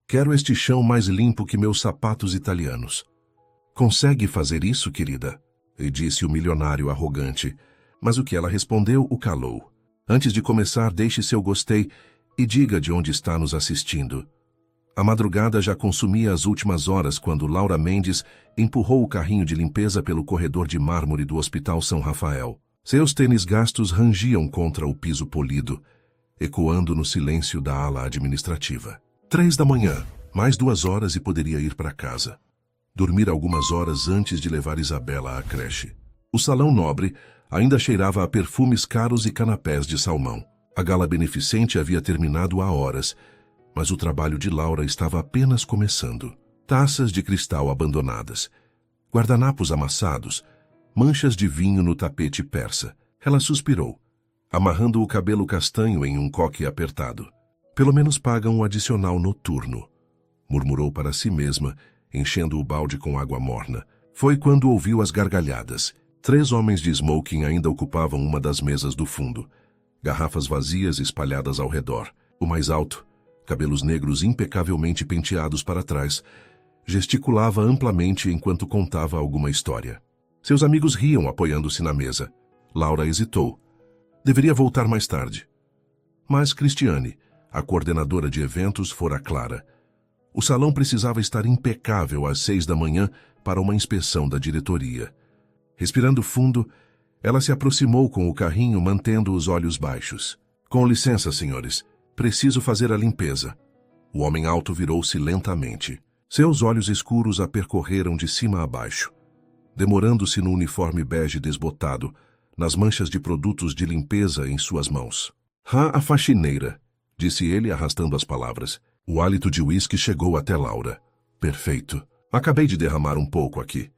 Quero este chão mais limpo que meus sapatos italianos. Consegue fazer isso, querida? E disse o milionário arrogante. Mas o que ela respondeu o calou. Antes de começar, deixe seu gostei e diga de onde está nos assistindo. A madrugada já consumia as últimas horas quando Laura Mendes empurrou o carrinho de limpeza pelo corredor de mármore do Hospital São Rafael. Seus tênis gastos rangiam contra o piso polido, ecoando no silêncio da ala administrativa. 3 da manhã, mais 2 horas e poderia ir para casa. Dormir algumas horas antes de levar Isabela à creche. O salão nobre ainda cheirava a perfumes caros e canapés de salmão. A gala beneficente havia terminado há horas, mas o trabalho de Laura estava apenas começando. Taças de cristal abandonadas, guardanapos amassados, manchas de vinho no tapete persa. Ela suspirou, amarrando o cabelo castanho em um coque apertado. Pelo menos pagam o adicional noturno, murmurou para si mesma, enchendo o balde com água morna. Foi quando ouviu as gargalhadas. 3 homens de smoking ainda ocupavam uma das mesas do fundo. Garrafas vazias espalhadas ao redor. O mais alto, cabelos negros impecavelmente penteados para trás, gesticulava amplamente enquanto contava alguma história. Seus amigos riam apoiando-se na mesa. Laura hesitou. Deveria voltar mais tarde. Mas Cristiane, a coordenadora de eventos, fora clara. O salão precisava estar impecável às 6 da manhã para uma inspeção da diretoria. Respirando fundo, ela se aproximou com o carrinho, mantendo os olhos baixos. Com licença, senhores. Preciso fazer a limpeza. O homem alto virou-se lentamente. Seus olhos escuros a percorreram de cima a baixo, demorando-se no uniforme bege desbotado, nas manchas de produtos de limpeza em suas mãos. A faxineira, disse ele arrastando as palavras. O hálito de uísque chegou até Laura. Perfeito. Acabei de derramar um pouco aqui.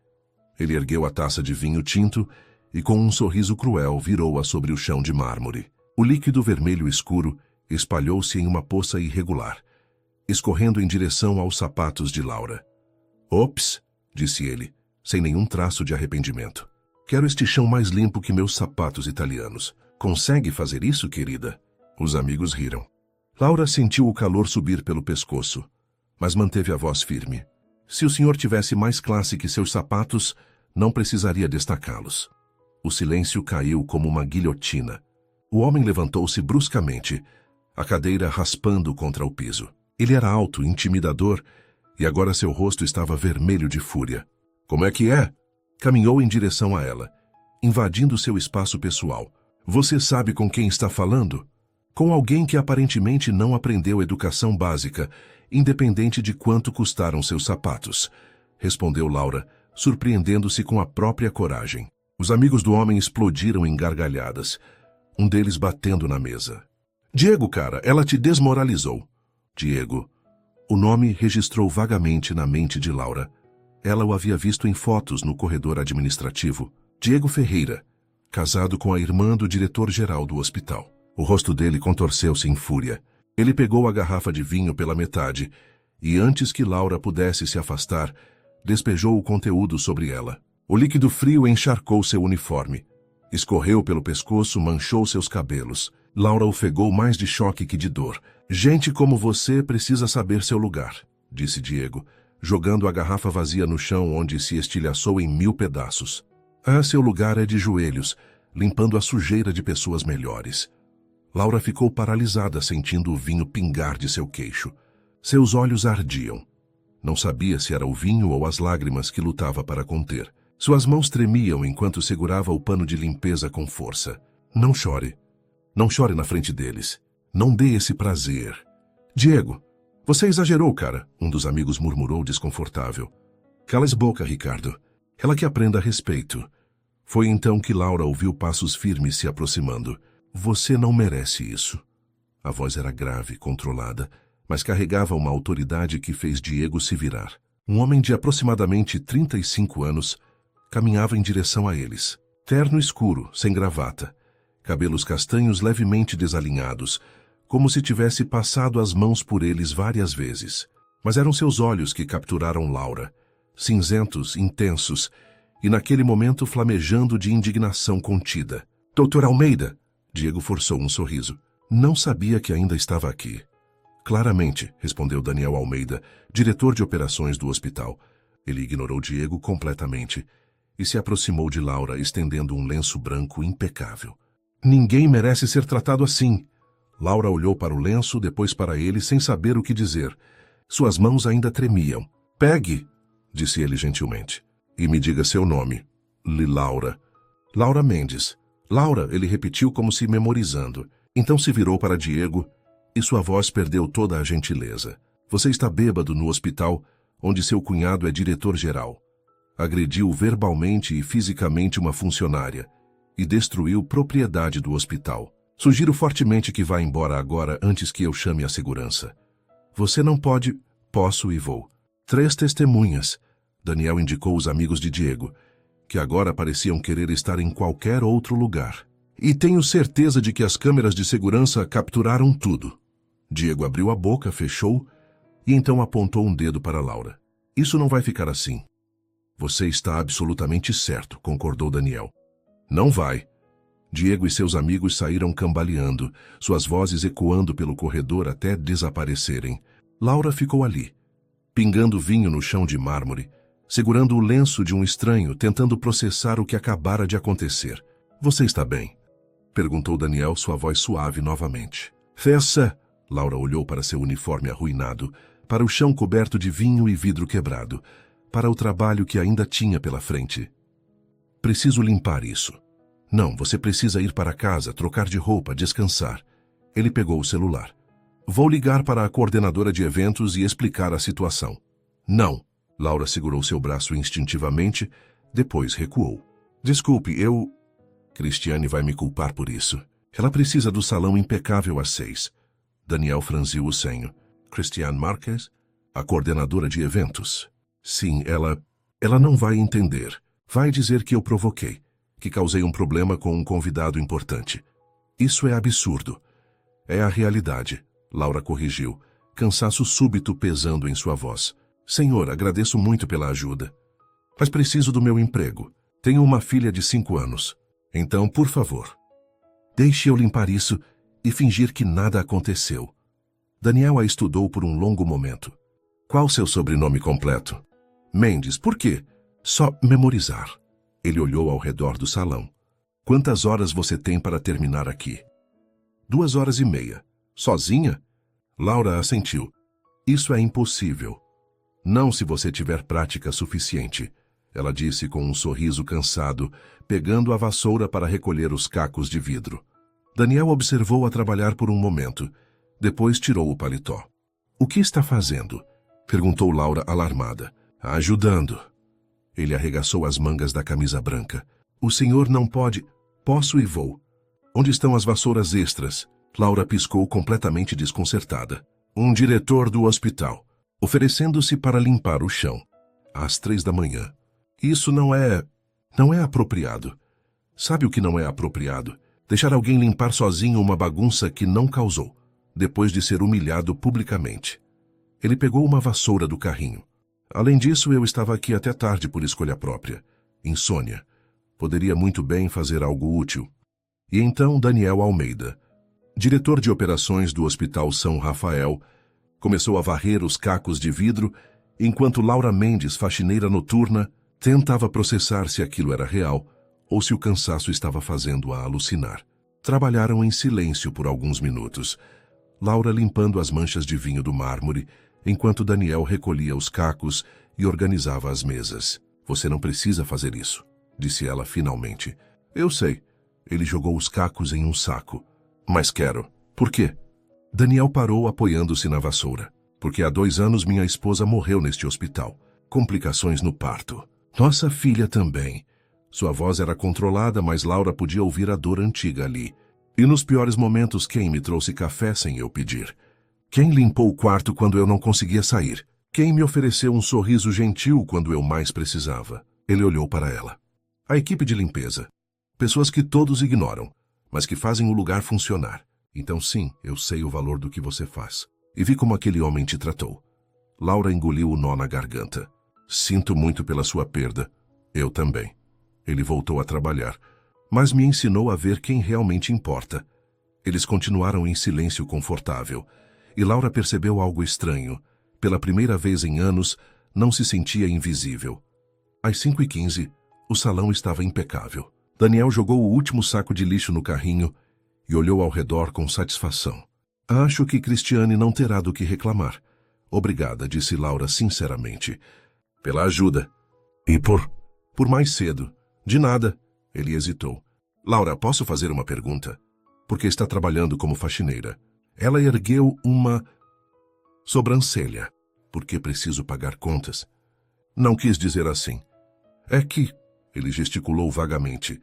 Ele ergueu a taça de vinho tinto e, com um sorriso cruel, virou-a sobre o chão de mármore. O líquido vermelho escuro espalhou-se em uma poça irregular, escorrendo em direção aos sapatos de Laura. Ops, disse ele, sem nenhum traço de arrependimento. Quero este chão mais limpo que meus sapatos italianos. Consegue fazer isso, querida? Os amigos riram. Laura sentiu o calor subir pelo pescoço, mas manteve a voz firme. Se o senhor tivesse mais classe que seus sapatos, não precisaria destacá-los. O silêncio caiu como uma guilhotina. O homem levantou-se bruscamente, a cadeira raspando contra o piso. Ele era alto, intimidador, e agora seu rosto estava vermelho de fúria. Como é que é? Caminhou em direção a ela, invadindo seu espaço pessoal. Você sabe com quem está falando? Com alguém que aparentemente não aprendeu educação básica, independente de quanto custaram seus sapatos, respondeu Laura, surpreendendo-se com a própria coragem. Os amigos do homem explodiram em gargalhadas, um deles batendo na mesa. Diego, cara, ela te desmoralizou. Diego. O nome registrou vagamente na mente de Laura. Ela o havia visto em fotos no corredor administrativo. Diego Ferreira, casado com a irmã do diretor-geral do hospital. O rosto dele contorceu-se em fúria. Ele pegou a garrafa de vinho pela metade e, antes que Laura pudesse se afastar, despejou o conteúdo sobre ela. O líquido frio encharcou seu uniforme. Escorreu pelo pescoço, manchou seus cabelos. Laura ofegou mais de choque que de dor. Gente como você precisa saber seu lugar, disse Diego, jogando a garrafa vazia no chão onde se estilhaçou em 1000 pedaços. Seu lugar é de joelhos, limpando a sujeira de pessoas melhores. Laura ficou paralisada, sentindo o vinho pingar de seu queixo. Seus olhos ardiam. Não sabia se era o vinho ou as lágrimas que lutava para conter. Suas mãos tremiam enquanto segurava o pano de limpeza com força. Não chore. Não chore na frente deles. Não dê esse prazer. Diego, você exagerou, cara, um dos amigos murmurou desconfortável. Cala-se boca, Ricardo. Ela que aprenda a respeito. Foi então que Laura ouviu passos firmes se aproximando. Você não merece isso. A voz era grave, controlada, mas carregava uma autoridade que fez Diego se virar. Um homem de aproximadamente 35 anos caminhava em direção a eles. Terno escuro, sem gravata, cabelos castanhos levemente desalinhados, como se tivesse passado as mãos por eles várias vezes. Mas eram seus olhos que capturaram Laura, cinzentos, intensos, e naquele momento flamejando de indignação contida. Doutor Almeida! Diego forçou um sorriso. Não sabia que ainda estava aqui. Claramente, respondeu Daniel Almeida, diretor de operações do hospital. Ele ignorou Diego completamente e se aproximou de Laura, estendendo um lenço branco impecável. Ninguém merece ser tratado assim. Laura olhou para o lenço, depois para ele, sem saber o que dizer. Suas mãos ainda tremiam. Pegue, disse ele gentilmente, e me diga seu nome. Laura. Laura Mendes. Laura, ele repetiu como se memorizando. Então se virou para Diego e sua voz perdeu toda a gentileza. Você está bêbado no hospital, onde seu cunhado é diretor-geral. Agrediu verbalmente e fisicamente uma funcionária e destruiu propriedade do hospital. Sugiro fortemente que vá embora agora antes que eu chame a segurança. Você não pode... Posso e vou. 3 testemunhas. Daniel indicou os amigos de Diego, que agora pareciam querer estar em qualquer outro lugar. E tenho certeza de que as câmeras de segurança capturaram tudo. Diego abriu a boca, fechou e então apontou um dedo para Laura. Isso não vai ficar assim. Você está absolutamente certo, concordou Daniel. Não vai. Diego e seus amigos saíram cambaleando, suas vozes ecoando pelo corredor até desaparecerem. Laura ficou ali, pingando vinho no chão de mármore, segurando o lenço de um estranho, tentando processar o que acabara de acontecer. Você está bem? Perguntou Daniel, sua voz suave novamente. Fessa! Laura olhou para seu uniforme arruinado, para o chão coberto de vinho e vidro quebrado, para o trabalho que ainda tinha pela frente. Preciso limpar isso. Não, você precisa ir para casa, trocar de roupa, descansar. Ele pegou o celular. Vou ligar para a coordenadora de eventos e explicar a situação. Não. Laura segurou seu braço instintivamente, depois recuou. Desculpe, eu... Cristiane vai me culpar por isso. Ela precisa do salão impecável às 6. Daniel franziu o senho. Cristiane Marques? A coordenadora de eventos? Sim, ela não vai entender. Vai dizer que eu provoquei, que causei um problema com um convidado importante. Isso é absurdo. É a realidade, Laura corrigiu, cansaço súbito pesando em sua voz. Senhor, agradeço muito pela ajuda. Mas preciso do meu emprego. Tenho uma filha de 5 anos. Então, por favor, deixe eu limpar isso e fingir que nada aconteceu. Daniel a estudou por um longo momento. Qual seu sobrenome completo? Mendes, por quê? Só memorizar. Ele olhou ao redor do salão. Quantas horas você tem para terminar aqui? 2h30. Sozinha? Laura assentiu. Isso é impossível. Não se você tiver prática suficiente, ela disse com um sorriso cansado, pegando a vassoura para recolher os cacos de vidro. Daniel observou-a trabalhar por um momento. Depois tirou o paletó. O que está fazendo? Perguntou Laura alarmada. Ajudando. Ele arregaçou as mangas da camisa branca. O senhor não pode... Posso e vou. Onde estão as vassouras extras? Laura piscou completamente desconcertada. Um diretor do hospital, oferecendo-se para limpar o chão. Às 3 da manhã. Isso não é apropriado. Sabe o que não é apropriado? Deixar alguém limpar sozinho uma bagunça que não causou, depois de ser humilhado publicamente. Ele pegou uma vassoura do carrinho. Além disso, eu estava aqui até tarde por escolha própria. Insônia. Poderia muito bem fazer algo útil. E então Daniel Almeida, diretor de operações do Hospital São Rafael, começou a varrer os cacos de vidro, enquanto Laura Mendes, faxineira noturna, tentava processar se aquilo era real ou se o cansaço estava fazendo-a alucinar. Trabalharam em silêncio por alguns minutos, Laura limpando as manchas de vinho do mármore, enquanto Daniel recolhia os cacos e organizava as mesas. Você não precisa fazer isso, disse ela finalmente. Eu sei. Ele jogou os cacos em um saco. Mas quero. Por quê? Daniel parou apoiando-se na vassoura. Porque há 2 anos minha esposa morreu neste hospital. Complicações no parto. Nossa filha também. Sua voz era controlada, mas Laura podia ouvir a dor antiga ali. E nos piores momentos, quem me trouxe café sem eu pedir? Quem limpou o quarto quando eu não conseguia sair? Quem me ofereceu um sorriso gentil quando eu mais precisava? Ele olhou para ela. A equipe de limpeza. Pessoas que todos ignoram, mas que fazem o lugar funcionar. Então sim, eu sei o valor do que você faz. E vi como aquele homem te tratou. Laura engoliu o nó na garganta. Sinto muito pela sua perda. Eu também. Ele voltou a trabalhar, mas me ensinou a ver quem realmente importa. Eles continuaram em silêncio confortável, e Laura percebeu algo estranho. Pela primeira vez em anos, não se sentia invisível. Às 5h15, o salão estava impecável. Daniel jogou o último saco de lixo no carrinho e olhou ao redor com satisfação. Acho que Cristiane não terá do que reclamar. Obrigada, disse Laura sinceramente. Pela ajuda. E por mais cedo. De nada. Ele hesitou. Laura, posso fazer uma pergunta? Porque está trabalhando como faxineira. Ela ergueu uma sobrancelha. Porque preciso pagar contas. Não quis dizer assim. É que... Ele gesticulou vagamente.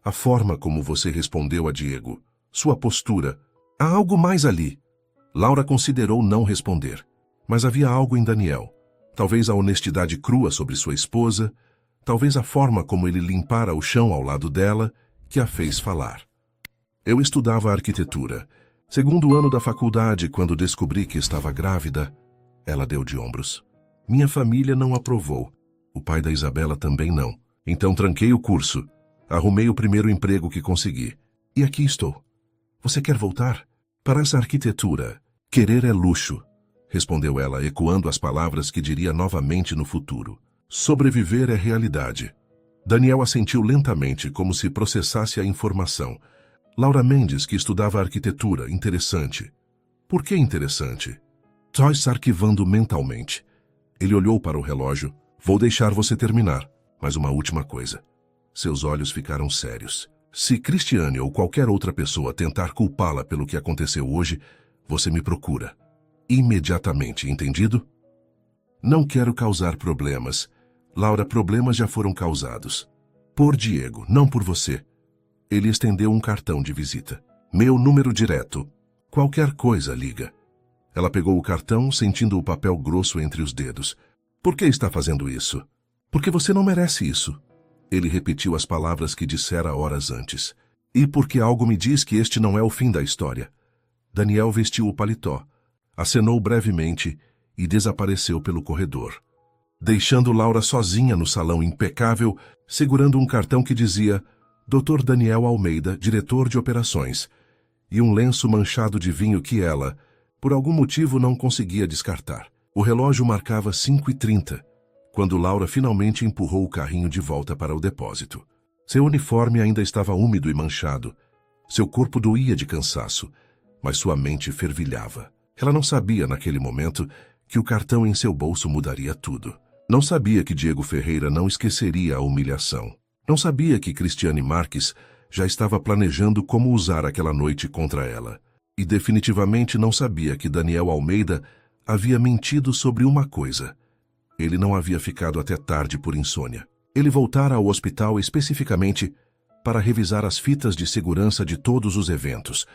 A forma como você respondeu a Diego. Sua postura. Há algo mais ali. Laura considerou não responder. Mas havia algo em Daniel. Talvez a honestidade crua sobre sua esposa. Talvez a forma como ele limpara o chão ao lado dela, que a fez falar. Eu estudava arquitetura. Segundo ano da faculdade, quando descobri que estava grávida, ela deu de ombros. Minha família não aprovou. O pai da Isabela também não. Então tranquei o curso. Arrumei o primeiro emprego que consegui. E aqui estou. Você quer voltar? Para essa arquitetura, querer é luxo, respondeu ela, ecoando as palavras que diria novamente no futuro. Sobreviver é realidade. Daniel assentiu lentamente, como se processasse a informação. Laura Mendes, que estudava arquitetura, interessante. Por que interessante? Joyce arquivando mentalmente. Ele olhou para o relógio. Vou deixar você terminar, mas uma última coisa. Seus olhos ficaram sérios. Se Cristiane ou qualquer outra pessoa tentar culpá-la pelo que aconteceu hoje, você me procura. Imediatamente, entendido? Não quero causar problemas. Laura, problemas já foram causados. Por Diego, não por você. Ele estendeu um cartão de visita. Meu número direto. Qualquer coisa, liga. Ela pegou o cartão, sentindo o papel grosso entre os dedos. Por que está fazendo isso? Porque você não merece isso. Ele repetiu as palavras que dissera horas antes. E porque algo me diz que este não é o fim da história. Daniel vestiu o paletó, acenou brevemente e desapareceu pelo corredor, deixando Laura sozinha no salão impecável, segurando um cartão que dizia Dr. Daniel Almeida, diretor de operações, e um lenço manchado de vinho que ela, por algum motivo, não conseguia descartar. O relógio marcava 5h30. Quando Laura finalmente empurrou o carrinho de volta para o depósito. Seu uniforme ainda estava úmido e manchado. Seu corpo doía de cansaço, mas sua mente fervilhava. Ela não sabia, naquele momento, que o cartão em seu bolso mudaria tudo. Não sabia que Diego Ferreira não esqueceria a humilhação. Não sabia que Cristiane Marques já estava planejando como usar aquela noite contra ela. E definitivamente não sabia que Daniel Almeida havia mentido sobre uma coisa. Ele não havia ficado até tarde por insônia. Ele voltara ao hospital especificamente para revisar as fitas de segurança de todos os eventos,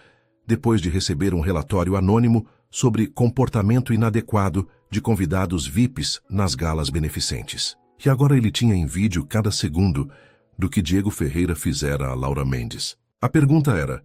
depois de receber um relatório anônimo sobre comportamento inadequado de convidados VIPs nas galas beneficentes. E agora ele tinha em vídeo cada segundo do que Diego Ferreira fizera a Laura Mendes. A pergunta era,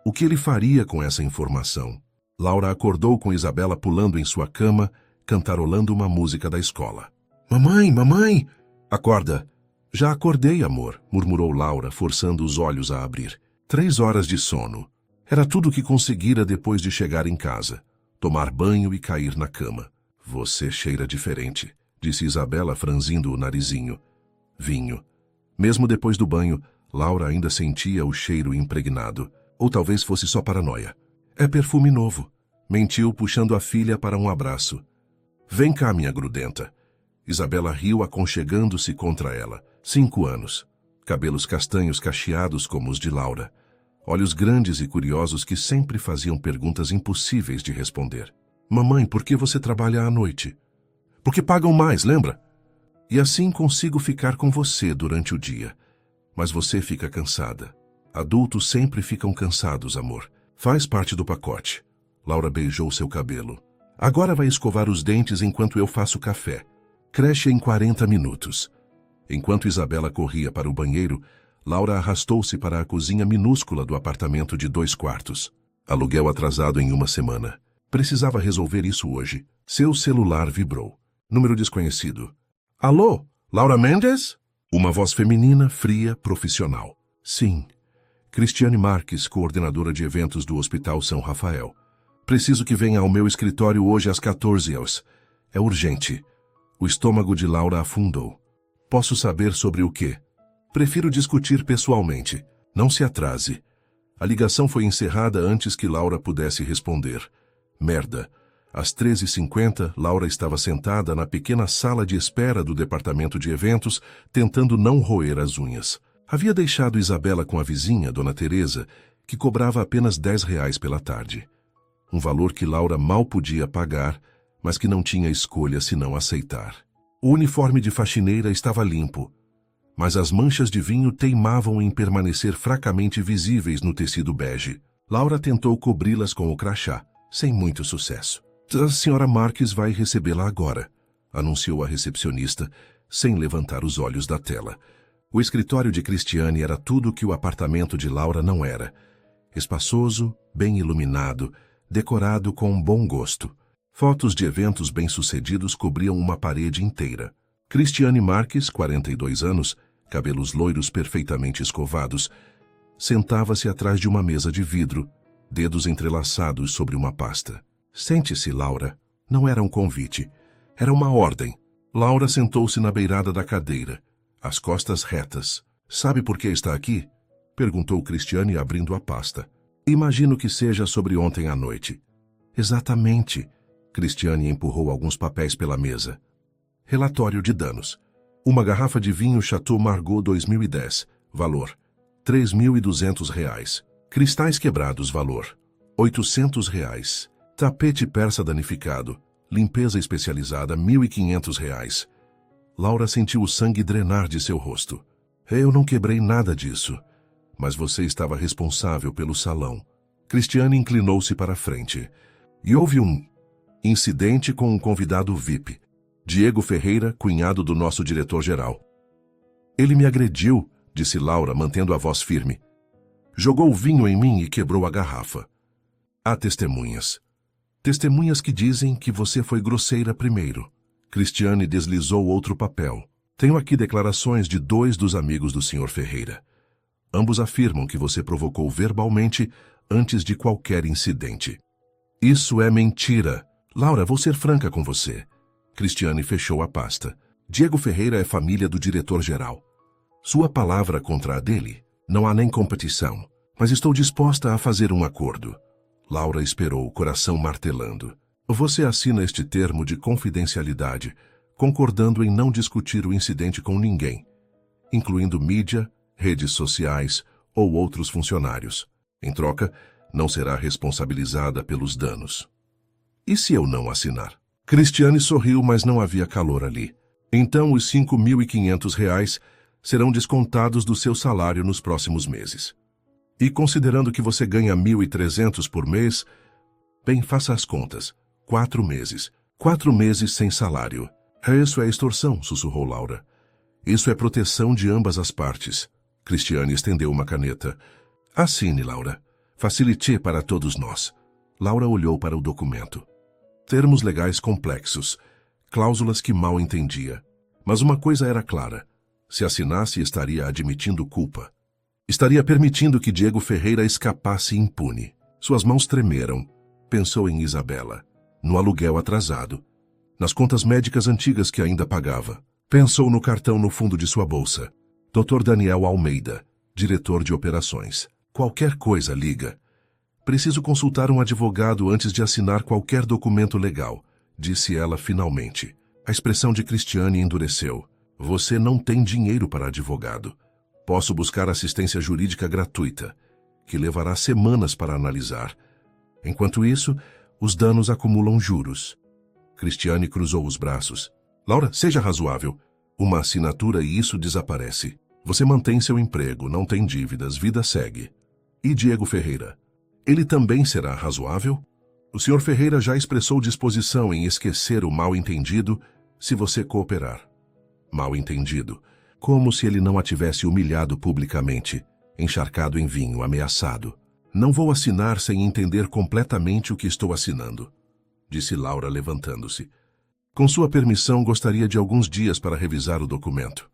o que ele faria com essa informação? Laura acordou com Isabela pulando em sua cama, cantarolando uma música da escola. Mamãe, mamãe! Acorda! Já acordei, amor, murmurou Laura, forçando os olhos a abrir. 3 horas de sono. Era tudo o que conseguira depois de chegar em casa. Tomar banho e cair na cama. Você cheira diferente, disse Isabela, franzindo o narizinho. Vinho. Mesmo depois do banho, Laura ainda sentia o cheiro impregnado. Ou talvez fosse só paranoia. É perfume novo. Mentiu, puxando a filha para um abraço. Vem cá, minha grudenta. Isabela riu, aconchegando-se contra ela. 5 anos. Cabelos castanhos cacheados como os de Laura. Olhos grandes e curiosos que sempre faziam perguntas impossíveis de responder. Mamãe, por que você trabalha à noite? Porque pagam mais, lembra? E assim consigo ficar com você durante o dia. Mas você fica cansada. Adultos sempre ficam cansados, amor. Faz parte do pacote. Laura beijou seu cabelo. Agora vai escovar os dentes enquanto eu faço café. Creche em 40 minutos. Enquanto Isabela corria para o banheiro, Laura arrastou-se para a cozinha minúscula do apartamento de 2 quartos. Aluguel atrasado em 1 semana. Precisava resolver isso hoje. Seu celular vibrou. Número desconhecido. Alô? Laura Mendes? Uma voz feminina, fria, profissional. Sim. Cristiane Marques, coordenadora de eventos do Hospital São Rafael. Preciso que venha ao meu escritório hoje às 14 horas. É urgente. O estômago de Laura afundou. Posso saber sobre o quê? Prefiro discutir pessoalmente. Não se atrase. A ligação foi encerrada antes que Laura pudesse responder. Merda. Às 13h50, Laura estava sentada na pequena sala de espera do departamento de eventos, tentando não roer as unhas. Havia deixado Isabela com a vizinha, Dona Teresa, que cobrava apenas R$ 10 pela tarde. Um valor que Laura mal podia pagar, mas que não tinha escolha senão aceitar. O uniforme de faxineira estava limpo, mas as manchas de vinho teimavam em permanecer fracamente visíveis no tecido bege. Laura tentou cobri-las com o crachá, sem muito sucesso. A senhora Marques vai recebê-la agora, anunciou a recepcionista, sem levantar os olhos da tela. O escritório de Cristiane era tudo o que o apartamento de Laura não era. Espaçoso, bem iluminado, decorado com bom gosto. Fotos de eventos bem-sucedidos cobriam uma parede inteira. Cristiane Marques, 42 anos, cabelos loiros perfeitamente escovados, sentava-se atrás de uma mesa de vidro, dedos entrelaçados sobre uma pasta. Sente-se, Laura. Não era um convite. Era uma ordem. Laura sentou-se na beirada da cadeira, as costas retas. Sabe por que está aqui? Perguntou Cristiane abrindo a pasta. Imagino que seja sobre ontem à noite. Exatamente. Cristiane empurrou alguns papéis pela mesa. Relatório de danos. Uma garrafa de vinho Chateau Margaux 2010. Valor: R$ 3.200. Cristais quebrados. Valor: R$ 800. Tapete persa danificado. Limpeza especializada, R$ 1.500. Laura sentiu o sangue drenar de seu rosto. Eu não quebrei nada disso. Mas você estava responsável pelo salão. Cristiane inclinou-se para a frente. E houve um incidente com um convidado VIP. Diego Ferreira, cunhado do nosso diretor-geral. Ele me agrediu, disse Laura, mantendo a voz firme. Jogou vinho em mim e quebrou a garrafa. Há testemunhas. Testemunhas que dizem que você foi grosseira primeiro. Cristiane deslizou outro papel. Tenho aqui declarações de 2 dos amigos do Sr. Ferreira. Ambos afirmam que você provocou verbalmente antes de qualquer incidente. Isso é mentira. Laura, vou ser franca com você. Cristiane fechou a pasta. Diego Ferreira é família do diretor-geral. Sua palavra contra a dele? Não há nem competição. Mas estou disposta a fazer um acordo. Laura esperou, o coração martelando. Você assina este termo de confidencialidade, concordando em não discutir o incidente com ninguém, incluindo mídia, redes sociais ou outros funcionários. Em troca, não será responsabilizada pelos danos. E se eu não assinar? Cristiane sorriu, mas não havia calor ali. Então os R$ 5.500 serão descontados do seu salário nos próximos meses. E considerando que você ganha 1.300 por mês, bem, faça as contas. 4 meses. 4 meses sem salário. Isso é extorsão, sussurrou Laura. Isso é proteção de ambas as partes. Cristiane estendeu uma caneta. Assine, Laura. Facilite para todos nós. Laura olhou para o documento. Termos legais complexos. Cláusulas que mal entendia. Mas uma coisa era clara. Se assinasse, estaria admitindo culpa. Estaria permitindo que Diego Ferreira escapasse impune. Suas mãos tremeram. Pensou em Isabela. No aluguel atrasado. Nas contas médicas antigas que ainda pagava. Pensou no cartão no fundo de sua bolsa. Dr. Daniel Almeida, diretor de operações. Qualquer coisa, liga. Preciso consultar um advogado antes de assinar qualquer documento legal, disse ela finalmente. A expressão de Cristiane endureceu. Você não tem dinheiro para advogado. Posso buscar assistência jurídica gratuita, que levará semanas para analisar. Enquanto isso, os danos acumulam juros. Cristiane cruzou os braços. Laura, seja razoável. Uma assinatura e isso desaparece. Você mantém seu emprego, não tem dívidas, vida segue. E Diego Ferreira? Ele também será razoável? O Sr. Ferreira já expressou disposição em esquecer o mal-entendido se você cooperar. Mal-entendido. Como se ele não a tivesse humilhado publicamente, encharcado em vinho, ameaçado. Não vou assinar sem entender completamente o que estou assinando, disse Laura levantando-se. Com sua permissão, gostaria de alguns dias para revisar o documento.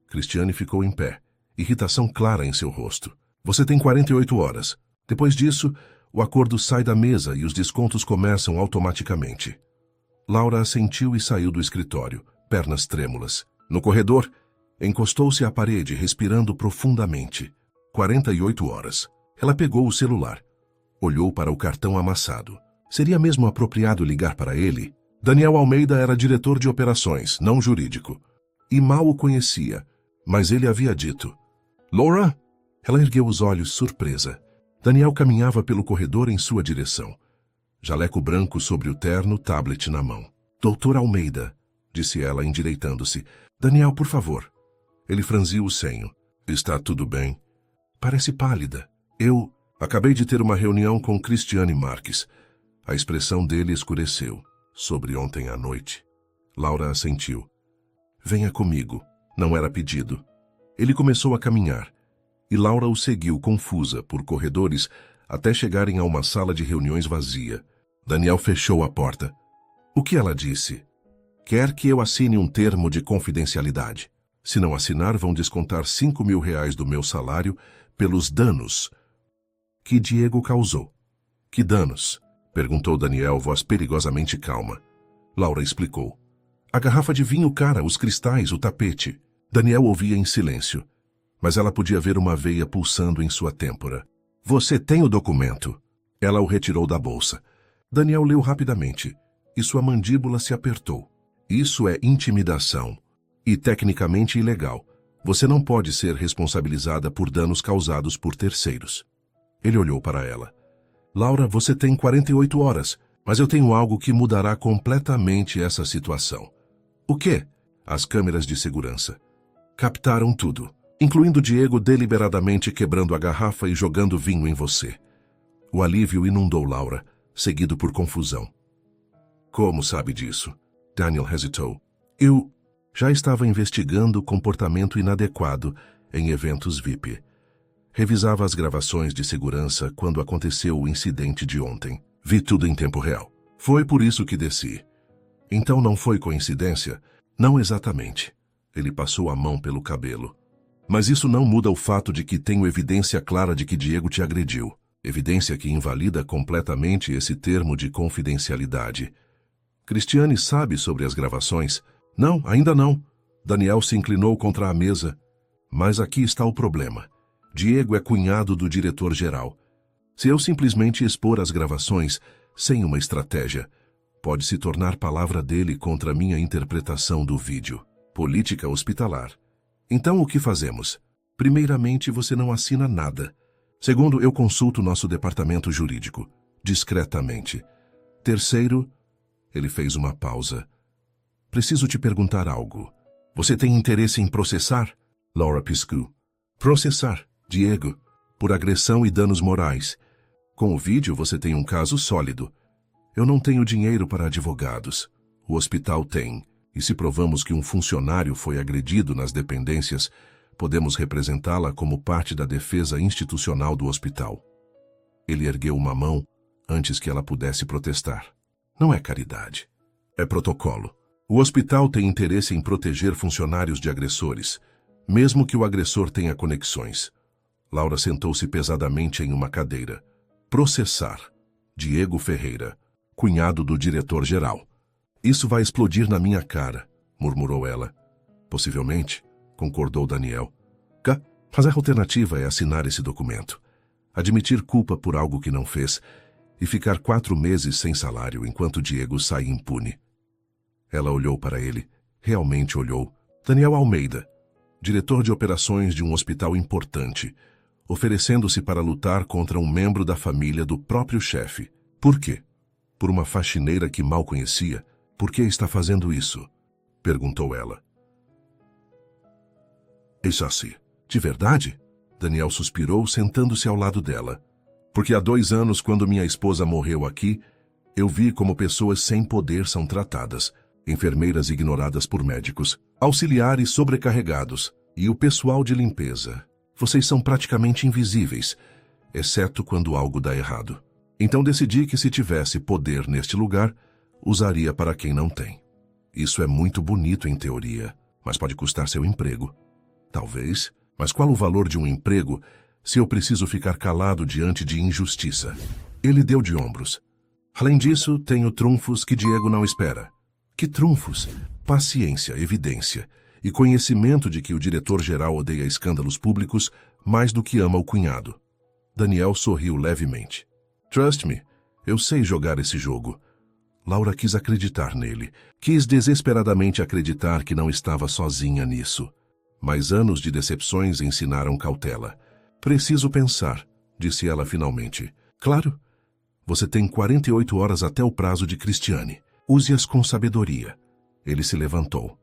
Cristiane ficou em pé, irritação clara em seu rosto. Você tem 48 horas. Depois disso, o acordo sai da mesa e os descontos começam automaticamente. Laura assentiu e saiu do escritório, pernas trêmulas. No corredor, encostou-se à parede, respirando profundamente. 48 horas. Ela pegou o celular. Olhou para o cartão amassado. Seria mesmo apropriado ligar para ele? Daniel Almeida era diretor de operações, não jurídico. E mal o conhecia, mas ele havia dito. Laura? Ela ergueu os olhos, surpresa. Daniel caminhava pelo corredor em sua direção. Jaleco branco sobre o terno, tablet na mão. Doutor Almeida, disse ela, endireitando-se. Daniel, por favor. Ele franziu o senho. Está tudo bem? Parece pálida. Eu acabei de ter uma reunião com Cristiane Marques. A expressão dele escureceu. Sobre ontem à noite. Laura assentiu. Venha comigo. Não era pedido. Ele começou a caminhar. E Laura o seguiu, confusa, por corredores, até chegarem a uma sala de reuniões vazia. Daniel fechou a porta. O que ela disse? Quer que eu assine um termo de confidencialidade. Se não assinar, vão descontar R$5.000 do meu salário pelos danos que Diego causou. Que danos? Perguntou Daniel, voz perigosamente calma. Laura explicou. A garrafa de vinho cara, os cristais, o tapete. Daniel ouvia em silêncio, mas ela podia ver uma veia pulsando em sua têmpora. Você tem o documento? Ela o retirou da bolsa. Daniel leu rapidamente, e sua mandíbula se apertou. Isso é intimidação, e tecnicamente ilegal. Você não pode ser responsabilizada por danos causados por terceiros. Ele olhou para ela. Laura, você tem 48 horas, mas eu tenho algo que mudará completamente essa situação. O quê? As câmeras de segurança. Captaram tudo, incluindo Diego deliberadamente quebrando a garrafa e jogando vinho em você. O alívio inundou Laura, seguido por confusão. Como sabe disso? Daniel hesitou. Eu já estava investigando comportamento inadequado em eventos VIP. Revisava as gravações de segurança quando aconteceu o incidente de ontem. Vi tudo em tempo real. Foi por isso que desci. Então não foi coincidência? Não exatamente. Ele passou a mão pelo cabelo. Mas isso não muda o fato de que tenho evidência clara de que Diego te agrediu. Evidência que invalida completamente esse termo de confidencialidade. Cristiane sabe sobre as gravações? Não, ainda não. Daniel se inclinou contra a mesa. Mas aqui está o problema. Diego é cunhado do diretor-geral. Se eu simplesmente expor as gravações, sem uma estratégia, pode se tornar palavra dele contra minha interpretação do vídeo. Política hospitalar. Então o que fazemos? Primeiramente, você não assina nada. Segundo, eu consulto nosso departamento jurídico, discretamente. Terceiro, ele fez uma pausa. Preciso te perguntar algo. Você tem interesse em processar? Laura piscou. Processar, Diego, por agressão e danos morais. Com o vídeo você tem um caso sólido. Eu não tenho dinheiro para advogados. O hospital tem. E se provamos que um funcionário foi agredido nas dependências, podemos representá-la como parte da defesa institucional do hospital. Ele ergueu uma mão antes que ela pudesse protestar. Não é caridade. É protocolo. O hospital tem interesse em proteger funcionários de agressores, mesmo que o agressor tenha conexões. Laura sentou-se pesadamente em uma cadeira. Processar. Diego Ferreira, cunhado do diretor-geral. Isso vai explodir na minha cara, murmurou ela. Possivelmente, concordou Daniel. Mas a alternativa é assinar esse documento. Admitir culpa por algo que não fez e ficar 4 meses sem salário enquanto Diego sai impune. Ela olhou para ele, realmente olhou. Daniel Almeida, diretor de operações de um hospital importante, oferecendo-se para lutar contra um membro da família do próprio chefe. Por quê? Por uma faxineira que mal conhecia? Por que está fazendo isso? Perguntou ela. Isso assim. De verdade? Daniel suspirou, sentando-se ao lado dela. Porque há 2 anos, quando minha esposa morreu aqui, eu vi como pessoas sem poder são tratadas. Enfermeiras ignoradas por médicos, auxiliares sobrecarregados e o pessoal de limpeza. Vocês são praticamente invisíveis, exceto quando algo dá errado. Então decidi que se tivesse poder neste lugar, usaria para quem não tem. Isso é muito bonito em teoria, mas pode custar seu emprego. Talvez, mas qual o valor de um emprego se eu preciso ficar calado diante de injustiça? Ele deu de ombros. Além disso, tenho trunfos que Diego não espera. Que trunfos? Paciência, evidência e conhecimento de que o diretor-geral odeia escândalos públicos mais do que ama o cunhado. Daniel sorriu levemente. Trust me, eu sei jogar esse jogo. Laura quis acreditar nele. Quis desesperadamente acreditar que não estava sozinha nisso. Mas anos de decepções ensinaram cautela. Preciso pensar, disse ela finalmente. Claro. Você tem 48 horas até o prazo de Cristiane. Use-as com sabedoria. Ele se levantou.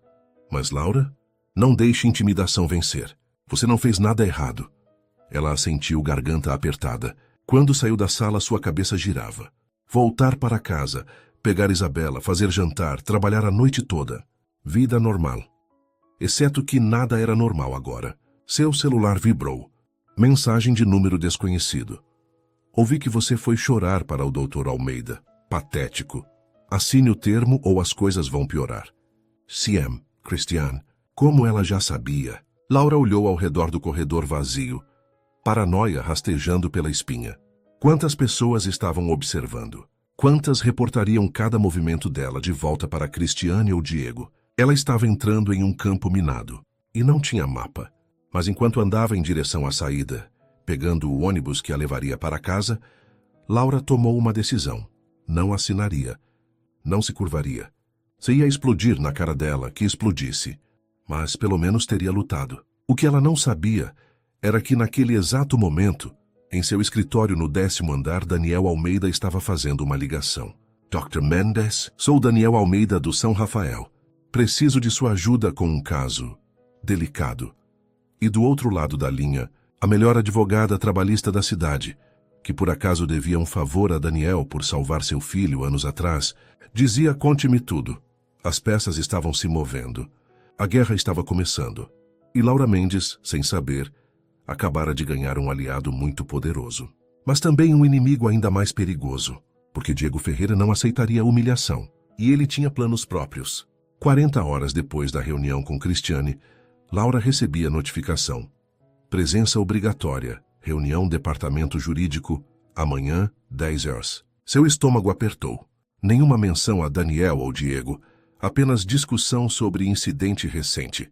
Mas, Laura, não deixe intimidação vencer. Você não fez nada errado. Ela assentiu, garganta apertada. Quando saiu da sala, sua cabeça girava. Voltar para casa, pegar Isabela, fazer jantar, trabalhar a noite toda. Vida normal. Exceto que nada era normal agora. Seu celular vibrou. Mensagem de número desconhecido. Ouvi que você foi chorar para o Dr. Almeida. Patético. Assine o termo ou as coisas vão piorar. CM, Christiane. Como ela já sabia. Laura olhou ao redor do corredor vazio. Paranoia rastejando pela espinha. Quantas pessoas estavam observando? Quantas reportariam cada movimento dela de volta para Cristiane ou Diego? Ela estava entrando em um campo minado. E não tinha mapa. Mas enquanto andava em direção à saída, pegando o ônibus que a levaria para casa, Laura tomou uma decisão. Não assinaria. Não se curvaria. Se ia explodir na cara dela, que explodisse. Mas pelo menos teria lutado. O que ela não sabia era que naquele exato momento, em seu escritório no 10º andar, Daniel Almeida estava fazendo uma ligação. Dr. Mendes, sou Daniel Almeida do São Rafael. Preciso de sua ajuda com um caso delicado. E do outro lado da linha, a melhor advogada trabalhista da cidade, que por acaso devia um favor a Daniel por salvar seu filho anos atrás, dizia: conte-me tudo. As peças estavam se movendo. A guerra estava começando. E Laura Mendes, sem saber, acabara de ganhar um aliado muito poderoso. Mas também um inimigo ainda mais perigoso, porque Diego Ferreira não aceitaria a humilhação. E ele tinha planos próprios. 40 horas depois da reunião com Cristiane, Laura recebia notificação. Presença obrigatória. Reunião Departamento Jurídico. Amanhã, 10 horas. Seu estômago apertou. Nenhuma menção a Daniel ou Diego. Apenas discussão sobre incidente recente.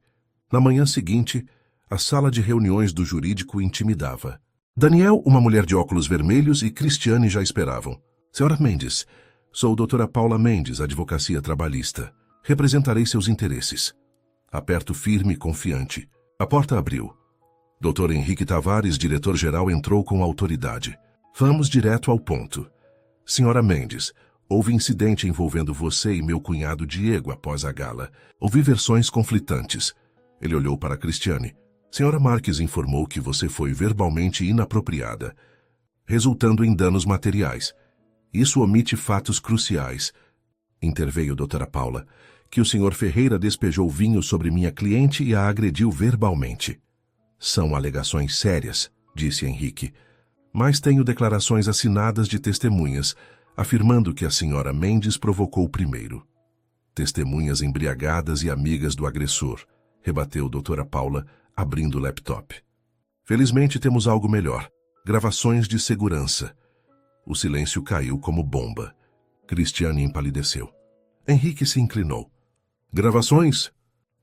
Na manhã seguinte, a sala de reuniões do jurídico intimidava. Daniel, uma mulher de óculos vermelhos, e Cristiane já esperavam. Senhora Mendes, sou doutora Paula Mendes, advocacia trabalhista. Representarei seus interesses. Aperto firme e confiante. A porta abriu. Dr. Henrique Tavares, diretor-geral, entrou com autoridade. Vamos direto ao ponto. Senhora Mendes, houve incidente envolvendo você e meu cunhado Diego após a gala. Ouvi versões conflitantes. Ele olhou para Cristiane. Senhora Marques informou que você foi verbalmente inapropriada, resultando em danos materiais. Isso omite fatos cruciais. Interveio doutora Paula, que o senhor Ferreira despejou vinho sobre minha cliente e a agrediu verbalmente. São alegações sérias, disse Henrique, mas tenho declarações assinadas de testemunhas, afirmando que a senhora Mendes provocou primeiro. Testemunhas embriagadas e amigas do agressor, rebateu doutora Paula, abrindo o laptop. Felizmente temos algo melhor. Gravações de segurança. O silêncio caiu como bomba. Cristiane empalideceu. Henrique se inclinou. Gravações?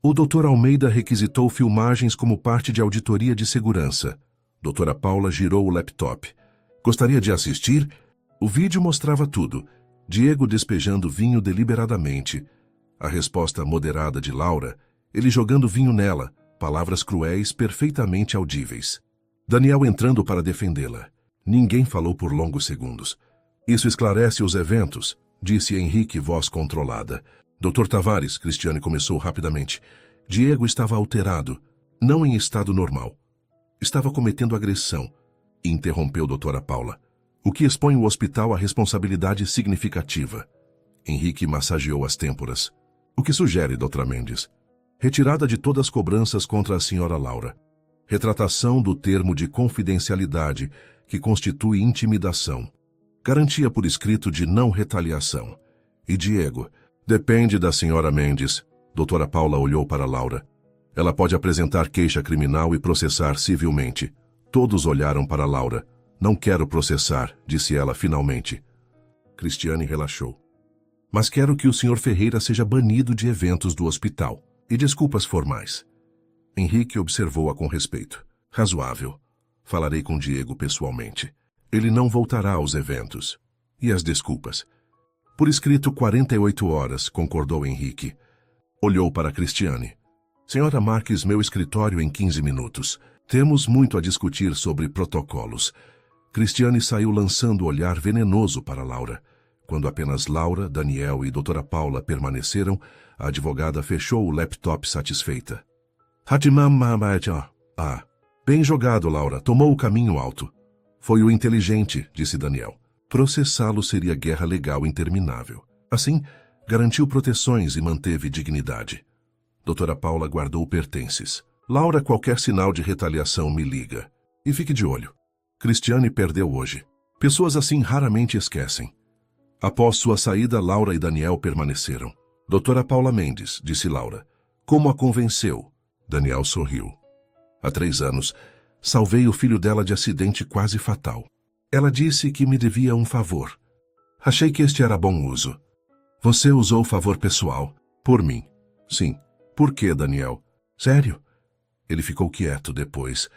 O Dr. Almeida requisitou filmagens como parte de auditoria de segurança. Doutora Paula girou o laptop. Gostaria de assistir? O vídeo mostrava tudo. Diego despejando vinho deliberadamente. A resposta moderada de Laura, ele jogando vinho nela, palavras cruéis perfeitamente audíveis. Daniel entrando para defendê-la. Ninguém falou por longos segundos. Isso esclarece os eventos, disse Henrique, voz controlada. Dr. Tavares, Cristiane começou rapidamente. Diego estava alterado, não em estado normal. Estava cometendo agressão, interrompeu doutora Paula, o que expõe o hospital a responsabilidade significativa. Henrique massageou as têmporas. O que sugere, doutora Mendes? Retirada de todas as cobranças contra a senhora Laura. Retratação do termo de confidencialidade, que constitui intimidação. Garantia por escrito de não retaliação. E Diego? Depende da senhora Mendes. Doutora Paula olhou para Laura. Ela pode apresentar queixa criminal e processar civilmente. Todos olharam para Laura. Não quero processar, disse ela finalmente. Cristiane relaxou. Mas quero que o Sr. Ferreira seja banido de eventos do hospital. E desculpas formais. Henrique observou-a com respeito. Razoável. Falarei com Diego pessoalmente. Ele não voltará aos eventos. E as desculpas? Por escrito 48 horas, concordou Henrique. Olhou para Cristiane. Senhora Marques, meu escritório em 15 minutos. Temos muito a discutir sobre protocolos. Cristiane saiu lançando olhar venenoso para Laura. Quando apenas Laura, Daniel e doutora Paula permaneceram, a advogada fechou o laptop satisfeita. Ah, bem jogado, Laura. Tomou o caminho alto. Foi o inteligente, disse Daniel. Processá-lo seria guerra legal interminável. Assim, garantiu proteções e manteve dignidade. Doutora Paula guardou pertences. Laura, qualquer sinal de retaliação me liga. E fique de olho. Cristiane perdeu hoje. Pessoas assim raramente esquecem. Após sua saída, Laura e Daniel permaneceram. Doutora Paula Mendes, disse Laura. Como a convenceu? Daniel sorriu. Há 3 anos, salvei o filho dela de acidente quase fatal. Ela disse que me devia um favor. Achei que este era bom uso. Você usou favor pessoal. Por mim. Sim. Por quê, Daniel? Sério? Ele ficou quieto depois.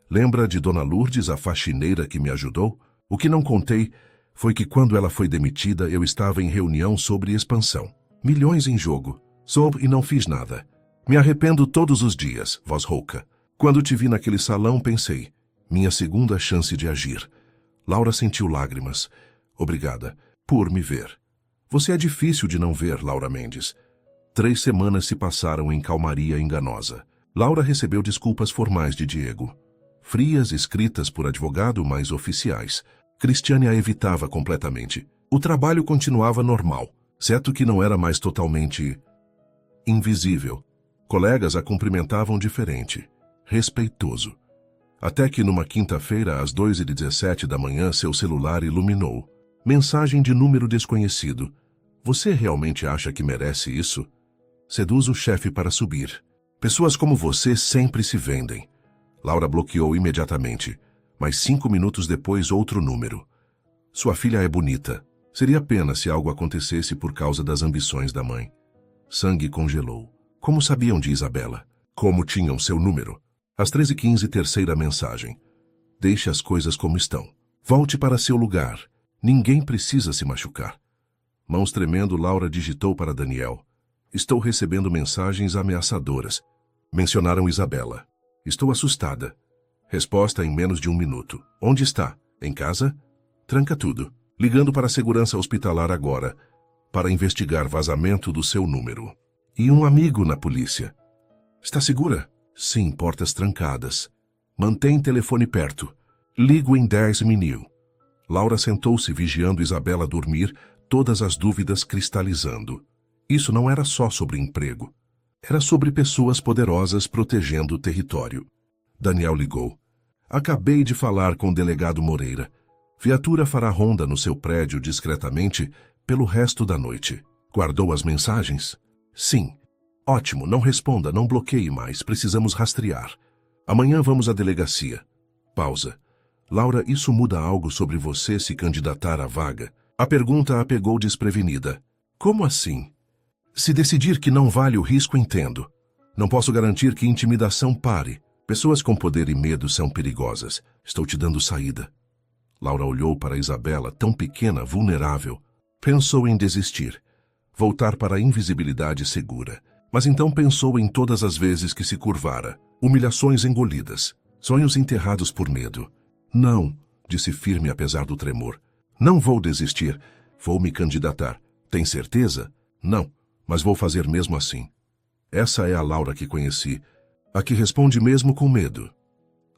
Lembra de Dona Lourdes, a faxineira que me ajudou? O que não contei foi que quando ela foi demitida, eu estava em reunião sobre expansão. Milhões em jogo. Soube e não fiz nada. Me arrependo todos os dias, voz rouca. Quando te vi naquele salão, pensei, minha segunda chance de agir. Laura sentiu lágrimas. Obrigada por me ver. Você é difícil de não ver, Laura Mendes. 3 semanas se passaram em calmaria enganosa. Laura recebeu desculpas formais de Diego. Frias, escritas por advogado, mas oficiais. Cristiane a evitava completamente. O trabalho continuava normal, certo que não era mais totalmente invisível. Colegas a cumprimentavam diferente, respeitoso. Até que numa quinta-feira, às 2h17 da manhã, seu celular iluminou. Mensagem de número desconhecido. Você realmente acha que merece isso? Seduz o chefe para subir. Pessoas como você sempre se vendem. Laura bloqueou imediatamente, mas 5 minutos depois outro número. Sua filha é bonita. Seria pena se algo acontecesse por causa das ambições da mãe. Sangue congelou. Como sabiam de Isabela? Como tinham seu número? Às 13h15, terceira mensagem. Deixe as coisas como estão. Volte para seu lugar. Ninguém precisa se machucar. Mãos tremendo, Laura digitou para Daniel. Estou recebendo mensagens ameaçadoras. Mencionaram Isabela. Estou assustada. Resposta em menos de 1 minuto. Onde está? Em casa? Tranca tudo. Ligando para a segurança hospitalar agora, para investigar vazamento do seu número. E um amigo na polícia. Está segura? Sim, portas trancadas. Mantém telefone perto. Ligo em 10 minutos. Laura sentou-se vigiando Isabela dormir, todas as dúvidas cristalizando. Isso não era só sobre emprego. Era sobre pessoas poderosas protegendo o território. Daniel ligou. Acabei de falar com o delegado Moreira. Viatura fará ronda no seu prédio discretamente pelo resto da noite. Guardou as mensagens? Sim. Ótimo, não responda, não bloqueie mais, precisamos rastrear. Amanhã vamos à delegacia. Pausa. Laura, isso muda algo sobre você se candidatar à vaga? A pergunta a pegou desprevenida. Como assim? Se decidir que não vale o risco, entendo. Não posso garantir que intimidação pare. Pessoas com poder e medo são perigosas. Estou te dando saída. Laura olhou para Isabela, tão pequena, vulnerável. Pensou em desistir. Voltar para a invisibilidade segura. Mas então pensou em todas as vezes que se curvara. Humilhações engolidas. Sonhos enterrados por medo. Não, disse firme apesar do tremor. Não vou desistir. Vou me candidatar. Tem certeza? Não, mas vou fazer mesmo assim. Essa é a Laura que conheci. A que responde mesmo com medo.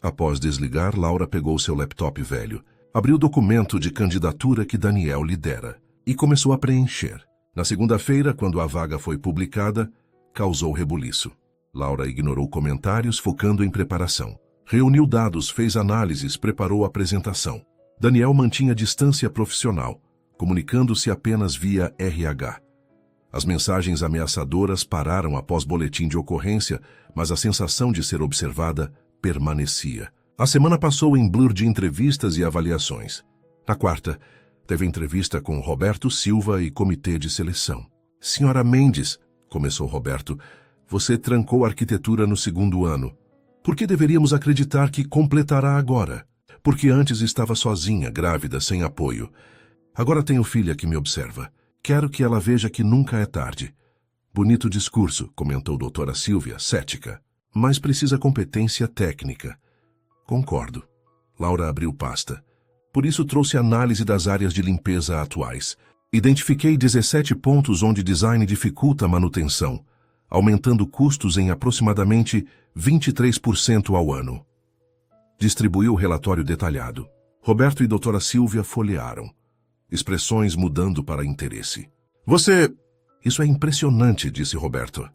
Após desligar, Laura pegou seu laptop velho. Abriu o documento de candidatura que Daniel lhe dera. E começou a preencher. Na segunda-feira, quando a vaga foi publicada, causou rebuliço. Laura ignorou comentários, focando em preparação. Reuniu dados, fez análises, preparou a apresentação. Daniel mantinha distância profissional, comunicando-se apenas via RH. As mensagens ameaçadoras pararam após boletim de ocorrência, mas a sensação de ser observada permanecia. A semana passou em blur de entrevistas e avaliações. Na quarta, teve entrevista com Roberto Silva e comitê de seleção. Senhora Mendes, começou Roberto, você trancou arquitetura no 2º ano. Por que deveríamos acreditar que completará agora? Porque antes estava sozinha, grávida, sem apoio. Agora tenho filha que me observa. Quero que ela veja que nunca é tarde. Bonito discurso, comentou doutora Silvia, cética. Mas precisa competência técnica. Concordo. Laura abriu pasta. Por isso trouxe análise das áreas de limpeza atuais. Identifiquei 17 pontos onde design dificulta a manutenção, aumentando custos em aproximadamente 23% ao ano. Distribuiu o relatório detalhado. Roberto e doutora Silvia folhearam. Expressões mudando para interesse. Você... Isso é impressionante, disse Roberto.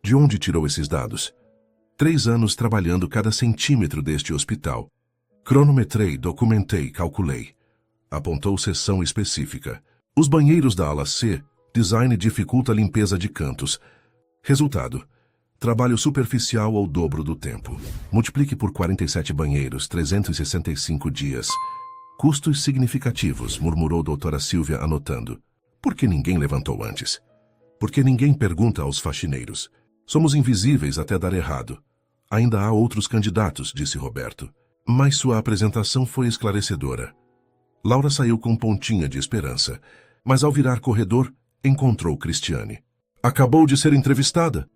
De onde tirou esses dados? 3 anos trabalhando cada centímetro deste hospital. Cronometrei, documentei, calculei. Apontou seção específica. Os banheiros da ala C, design dificulta a limpeza de cantos. Resultado. Trabalho superficial ao dobro do tempo. Multiplique por 47 banheiros, 365 dias. Custos significativos, murmurou doutora Silvia anotando. Por que ninguém levantou antes? Porque ninguém pergunta aos faxineiros. Somos invisíveis até dar errado. Ainda há outros candidatos, disse Roberto. Mas sua apresentação foi esclarecedora. Laura saiu com pontinha de esperança, mas ao virar corredor, encontrou Cristiane. Acabou de ser entrevistada.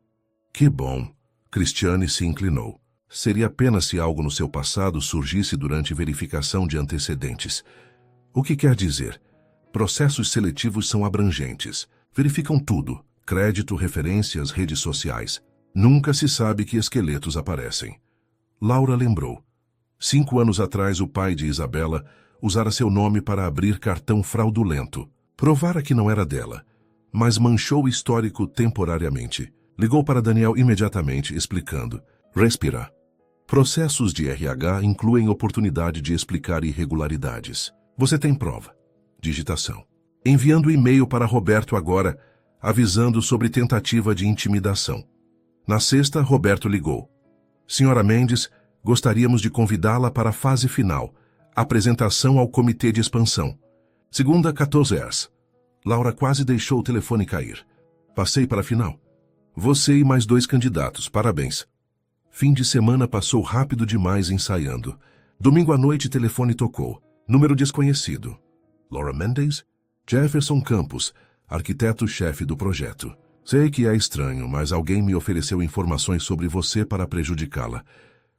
Que bom. Cristiane se inclinou. Seria pena se algo no seu passado surgisse durante verificação de antecedentes. O que quer dizer? Processos seletivos são abrangentes. Verificam tudo. Crédito, referências, redes sociais. Nunca se sabe que esqueletos aparecem. Laura lembrou. 5 anos atrás, o pai de Isabela usara seu nome para abrir cartão fraudulento. Provara que não era dela, mas manchou o histórico temporariamente. Ligou para Daniel imediatamente, explicando. Respira. Processos de RH incluem oportunidade de explicar irregularidades. Você tem prova. Digitação. Enviando e-mail para Roberto agora, avisando sobre tentativa de intimidação. Na sexta, Roberto ligou. Senhora Mendes, gostaríamos de convidá-la para a fase final, apresentação ao comitê de expansão. Segunda, 14 horas. Laura quase deixou o telefone cair. Passei para a final. Você e mais 2 candidatos, parabéns. Fim de semana passou rápido demais ensaiando. Domingo à noite, telefone tocou. Número desconhecido. Laura Mendes? Jefferson Campos, arquiteto-chefe do projeto. Sei que é estranho, mas alguém me ofereceu informações sobre você para prejudicá-la.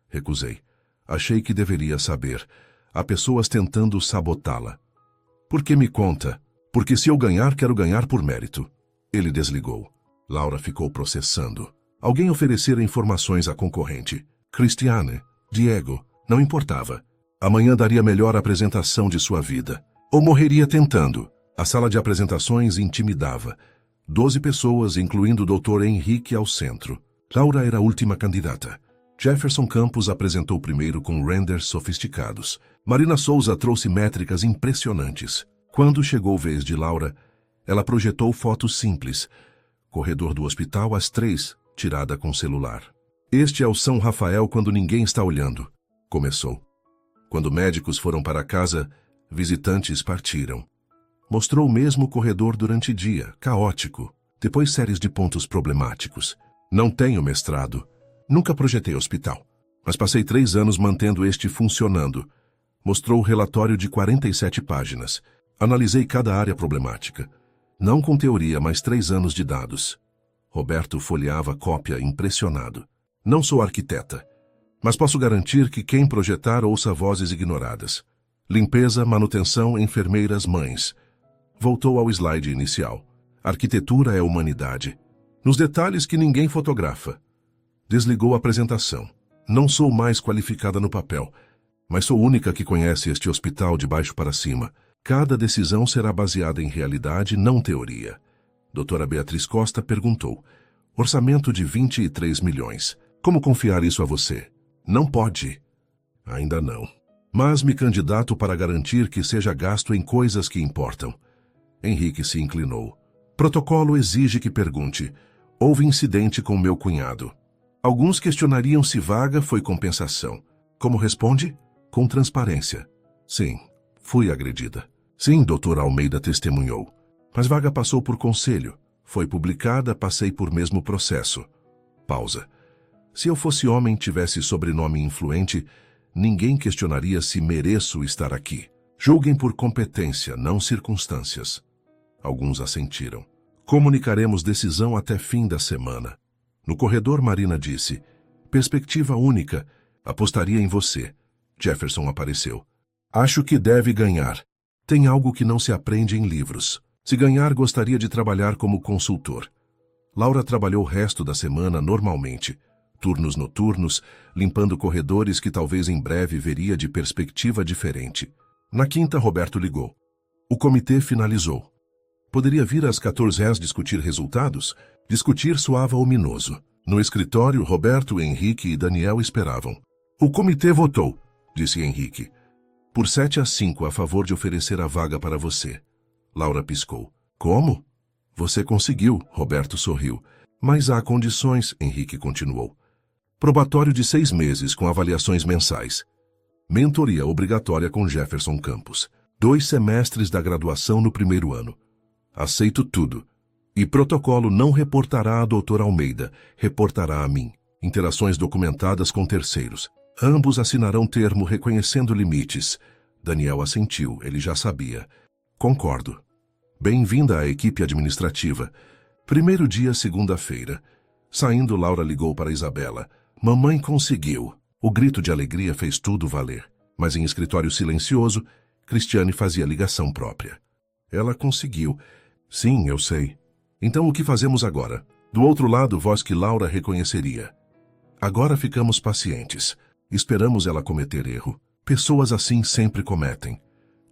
Recusei. Achei que deveria saber. Há pessoas tentando sabotá-la. Por que me conta? Porque se eu ganhar, quero ganhar por mérito. Ele desligou. Laura ficou processando. Alguém oferecera informações à concorrente. Cristiane, Diego, não importava. Amanhã daria a melhor apresentação de sua vida. Ou morreria tentando. A sala de apresentações intimidava. 12 pessoas, incluindo o Dr. Henrique ao centro. Laura era a última candidata. Jefferson Campos apresentou primeiro com renders sofisticados. Marina Souza trouxe métricas impressionantes. Quando chegou a vez de Laura, ela projetou fotos simples. Corredor do hospital às 3, tirada com celular. Este é o São Rafael quando ninguém está olhando. Começou. Quando médicos foram para casa, visitantes partiram. Mostrou o mesmo corredor durante o dia, caótico. Depois séries de pontos problemáticos. Não tenho mestrado. Nunca projetei hospital. Mas passei 3 anos mantendo este funcionando. Mostrou o relatório de 47 páginas. Analisei cada área problemática. Não com teoria, mas 3 anos de dados. Roberto folheava a cópia impressionado. Não sou arquiteta, mas posso garantir que quem projetar ouça vozes ignoradas. Limpeza, manutenção, enfermeiras, mães. Voltou ao slide inicial. Arquitetura é humanidade. Nos detalhes que ninguém fotografa. Desligou a apresentação. Não sou mais qualificada no papel, mas sou única que conhece este hospital de baixo para cima. Cada decisão será baseada em realidade, não teoria. Doutora Beatriz Costa perguntou. Orçamento de 23 milhões. Como confiar isso a você? Não pode. Ainda não. Mas me candidato para garantir que seja gasto em coisas que importam. Henrique se inclinou. Protocolo exige que pergunte. Houve incidente com meu cunhado. Alguns questionariam se vaga foi compensação. Como responde? Com transparência. Sim, fui agredida. Sim, Dr. Almeida testemunhou. Mas vaga passou por conselho. Foi publicada, passei por mesmo processo. Pausa. Se eu fosse homem e tivesse sobrenome influente, ninguém questionaria se mereço estar aqui. Julguem por competência, não circunstâncias. Alguns assentiram. Comunicaremos decisão até fim da semana. No corredor, Marina disse, perspectiva única, apostaria em você. Jefferson apareceu. Acho que deve ganhar. Tem algo que não se aprende em livros. Se ganhar, gostaria de trabalhar como consultor. Laura trabalhou o resto da semana normalmente. Turnos noturnos, limpando corredores que talvez em breve veria de perspectiva diferente. Na quinta, Roberto ligou. O comitê finalizou. Poderia vir às 14h discutir resultados? Discutir soava ominoso. No escritório, Roberto, Henrique e Daniel esperavam. O comitê votou, disse Henrique. Por 7-5 a favor de oferecer a vaga para você. Laura piscou. Como? Você conseguiu, Roberto sorriu. Mas há condições, Henrique continuou. Probatório de 6 meses com avaliações mensais. Mentoria obrigatória com Jefferson Campos. 2 semestres da graduação no primeiro ano. Aceito tudo. E protocolo não reportará a Dr. Almeida, reportará a mim. Interações documentadas com terceiros. Ambos assinarão termo reconhecendo limites. Daniel assentiu, ele já sabia. Concordo. Bem-vinda à equipe administrativa. Primeiro dia, segunda-feira. Saindo, Laura ligou para Isabela. Mamãe conseguiu. O grito de alegria fez tudo valer. Mas em escritório silencioso, Cristiane fazia ligação própria. Ela conseguiu. Sim, eu sei. Então o que fazemos agora? Do outro lado, voz que Laura reconheceria. Agora ficamos pacientes. Esperamos ela cometer erro. Pessoas assim sempre cometem.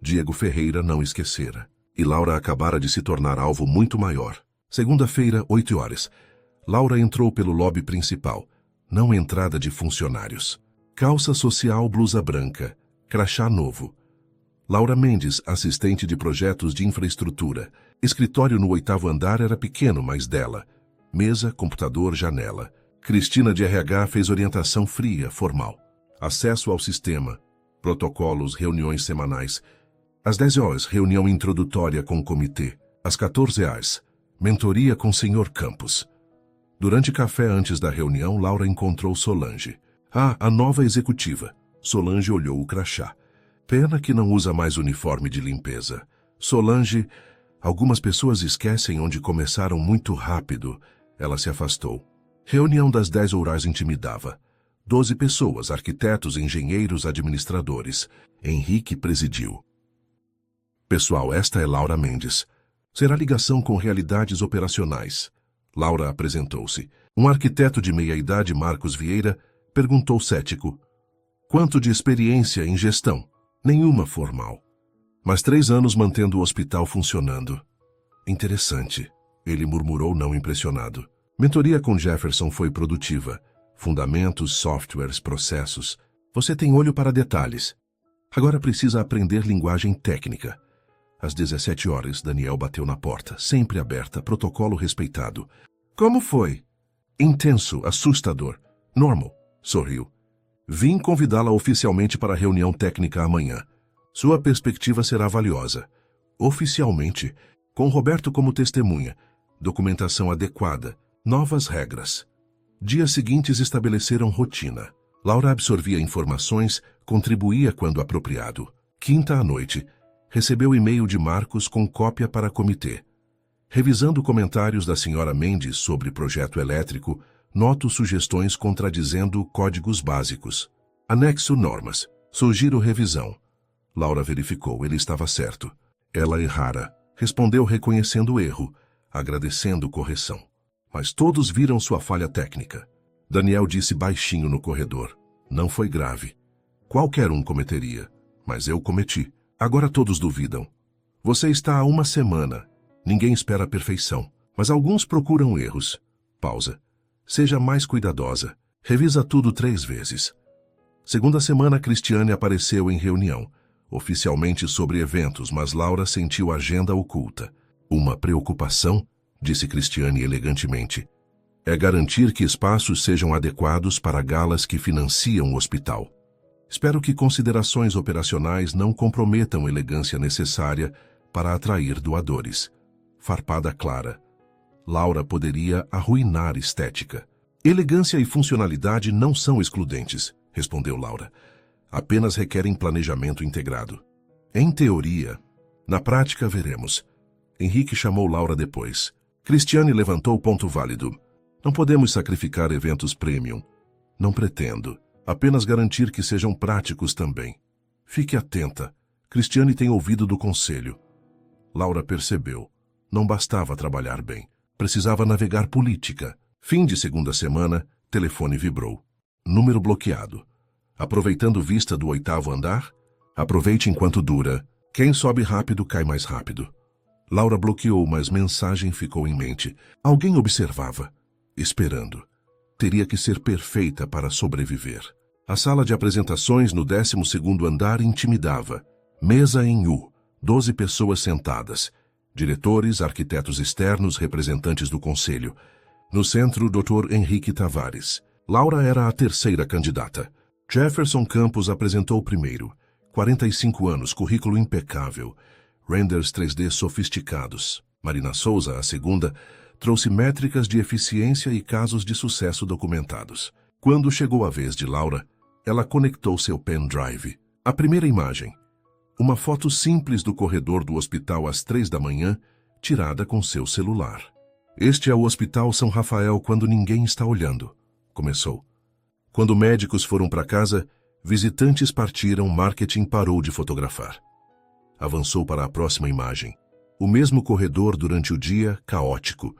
Diego Ferreira não esquecera. E Laura acabara de se tornar alvo muito maior. Segunda-feira, 8h. Laura entrou pelo lobby principal. Não entrada de funcionários. Calça social, blusa branca. Crachá novo. Laura Mendes, assistente de projetos de infraestrutura. Escritório no 8º andar era pequeno, mas dela. Mesa, computador, janela. Cristina de RH fez orientação fria, formal. Acesso ao sistema. Protocolos, reuniões semanais. Às 10h, reunião introdutória com o comitê. Às 14h, mentoria com o Sr. Campos. Durante café antes da reunião, Laura encontrou Solange. Ah, a nova executiva. Solange olhou o crachá. Pena que não usa mais uniforme de limpeza. Solange... Algumas pessoas esquecem onde começaram muito rápido. Ela se afastou. Reunião das 10h intimidava. 12 pessoas, arquitetos, engenheiros, administradores. Henrique presidiu. Pessoal, esta é Laura Mendes. Será ligação com realidades operacionais. Laura apresentou-se. Um arquiteto de meia-idade, Marcos Vieira, perguntou cético. Quanto de experiência em gestão? Nenhuma formal. Mas 3 anos mantendo o hospital funcionando. Interessante, ele murmurou não impressionado. Mentoria com Jefferson foi produtiva. Fundamentos, softwares, processos. Você tem olho para detalhes. Agora precisa aprender linguagem técnica. Às 17h, Daniel bateu na porta, sempre aberta, protocolo respeitado. Como foi? Intenso, assustador. Normal, sorriu. Vim convidá-la oficialmente para a reunião técnica amanhã. Sua perspectiva será valiosa. Oficialmente, com Roberto como testemunha, documentação adequada, novas regras. Dias seguintes estabeleceram rotina. Laura absorvia informações, contribuía quando apropriado. Quinta à noite, recebeu e-mail de Marcos com cópia para comitê. Revisando comentários da senhora Mendes sobre projeto elétrico, noto sugestões contradizendo códigos básicos. Anexo normas. Sugiro revisão. Laura verificou, ele estava certo. Ela errara. Respondeu reconhecendo o erro, agradecendo correção. Mas todos viram sua falha técnica. Daniel disse baixinho no corredor. Não foi grave. Qualquer um cometeria. Mas eu cometi. Agora todos duvidam. Você está há 1 semana. Ninguém espera a perfeição. Mas alguns procuram erros. Pausa. Seja mais cuidadosa. Revisa tudo 3 vezes. Segunda semana, Cristiane apareceu em reunião. Oficialmente sobre eventos, mas Laura sentiu agenda oculta. Uma preocupação, disse Cristiane elegantemente, é garantir que espaços sejam adequados para galas que financiam o hospital. Espero que considerações operacionais não comprometam a elegância necessária para atrair doadores. Farpada clara. Laura poderia arruinar estética. Elegância e funcionalidade não são excludentes, respondeu Laura. Apenas requerem planejamento integrado. Em teoria. Na prática, veremos. Henrique chamou Laura depois. Cristiane levantou ponto válido. Não podemos sacrificar eventos premium. Não pretendo. Apenas garantir que sejam práticos também. Fique atenta. Cristiane tem ouvido do conselho. Laura percebeu. Não bastava trabalhar bem. Precisava navegar política. Fim de segunda semana, telefone vibrou. Número bloqueado. Aproveitando vista do 8º andar? Aproveite enquanto dura. Quem sobe rápido cai mais rápido. Laura bloqueou, mas mensagem ficou em mente. Alguém observava, esperando. Teria que ser perfeita para sobreviver. A sala de apresentações no 12º andar intimidava. Mesa em U, 12 pessoas sentadas. Diretores, arquitetos externos, representantes do conselho. No centro, Dr. Henrique Tavares. Laura era a terceira candidata. Jefferson Campos apresentou primeiro. 45 anos, currículo impecável. Renders 3D sofisticados. Marina Souza, a segunda, trouxe métricas de eficiência e casos de sucesso documentados. Quando chegou a vez de Laura, ela conectou seu pendrive. A primeira imagem. Uma foto simples do corredor do hospital às 3 da manhã, tirada com seu celular. Este é o Hospital São Rafael quando ninguém está olhando, começou. Quando médicos foram para casa, visitantes partiram, marketing parou de fotografar. Avançou para a próxima imagem. O mesmo corredor durante o dia, caótico.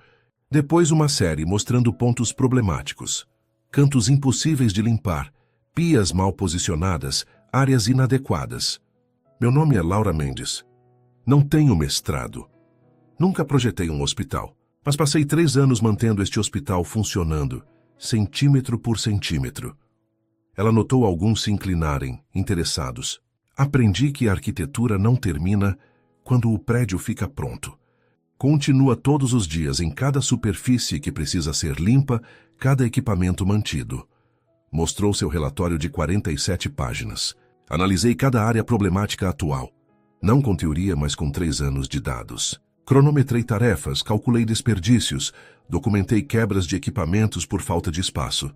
Depois uma série mostrando pontos problemáticos. Cantos impossíveis de limpar, pias mal posicionadas, áreas inadequadas. Meu nome é Laura Mendes. Não tenho mestrado. Nunca projetei um hospital, mas passei 3 anos mantendo este hospital funcionando, centímetro por centímetro. Ela notou alguns se inclinarem, interessados. Aprendi que a arquitetura não termina quando o prédio fica pronto. Continua todos os dias em cada superfície que precisa ser limpa, cada equipamento mantido. Mostrou seu relatório de 47 páginas. Analisei cada área problemática atual. Não com teoria, mas com 3 anos de dados. Cronometrei tarefas, calculei desperdícios, documentei quebras de equipamentos por falta de espaço.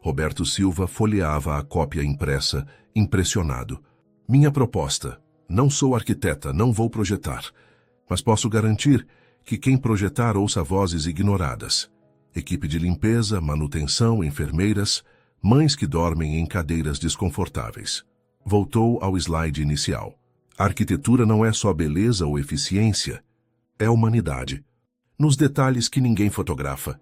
Roberto Silva folheava a cópia impressa, impressionado. Minha proposta. Não sou arquiteta, não vou projetar. Mas posso garantir que quem projetar ouça vozes ignoradas. Equipe de limpeza, manutenção, enfermeiras, mães que dormem em cadeiras desconfortáveis. Voltou ao slide inicial. A arquitetura não é só beleza ou eficiência, é humanidade. Nos detalhes que ninguém fotografa.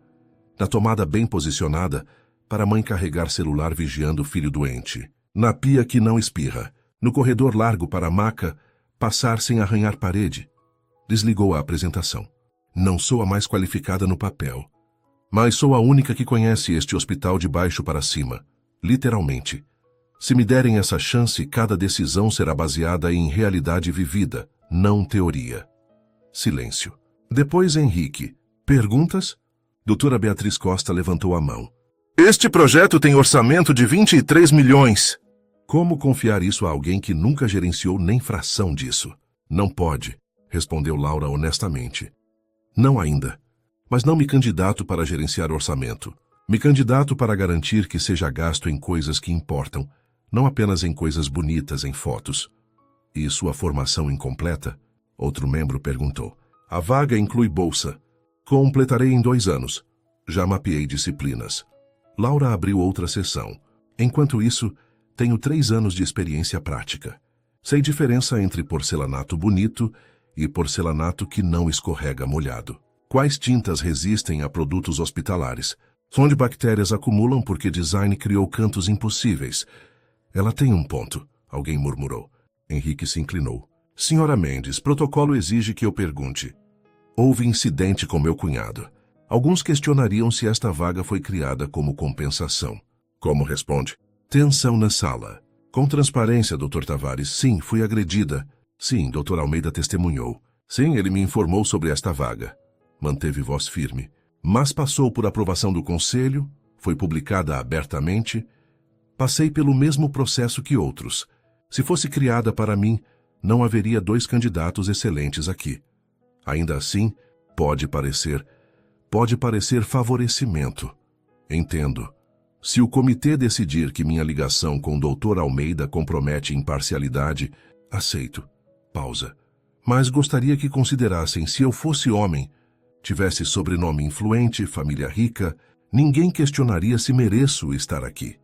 Na tomada bem posicionada, para a mãe carregar celular vigiando o filho doente. Na pia que não espirra. No corredor largo para a maca, passar sem arranhar parede. Desligou a apresentação. Não sou a mais qualificada no papel, mas sou a única que conhece este hospital de baixo para cima, literalmente. Se me derem essa chance, cada decisão será baseada em realidade vivida, não teoria. Silêncio. Depois Henrique. Perguntas? Doutora Beatriz Costa levantou a mão. Este projeto tem orçamento de 23 milhões. Como confiar isso a alguém que nunca gerenciou nem fração disso? Não pode, respondeu Laura honestamente. Não ainda. Mas não me candidato para gerenciar orçamento. Me candidato para garantir que seja gasto em coisas que importam, não apenas em coisas bonitas em fotos. E sua formação incompleta? Outro membro perguntou. A vaga inclui bolsa. Completarei em 2 anos. Já mapeei disciplinas. Laura abriu outra sessão. Enquanto isso, tenho 3 anos de experiência prática. Sei diferença entre porcelanato bonito e porcelanato que não escorrega molhado. Quais tintas resistem a produtos hospitalares? Onde bactérias acumulam porque design criou cantos impossíveis? Ela tem um ponto, alguém murmurou. Henrique se inclinou. Senhora Mendes, protocolo exige que eu pergunte. Houve incidente com meu cunhado. Alguns questionariam se esta vaga foi criada como compensação. Como responde? Tensão na sala. Com transparência, Dr. Tavares. Sim, fui agredida. Sim, Dr. Almeida testemunhou. Sim, ele me informou sobre esta vaga. Manteve voz firme. Mas passou por aprovação do conselho, foi publicada abertamente. Passei pelo mesmo processo que outros. Se fosse criada para mim, não haveria 2 candidatos excelentes aqui. Ainda assim, pode parecer favorecimento. Entendo. Se o comitê decidir que minha ligação com o Dr. Almeida compromete imparcialidade, aceito. Pausa. Mas gostaria que considerassem se eu fosse homem, tivesse sobrenome influente, família rica, ninguém questionaria se mereço estar aqui.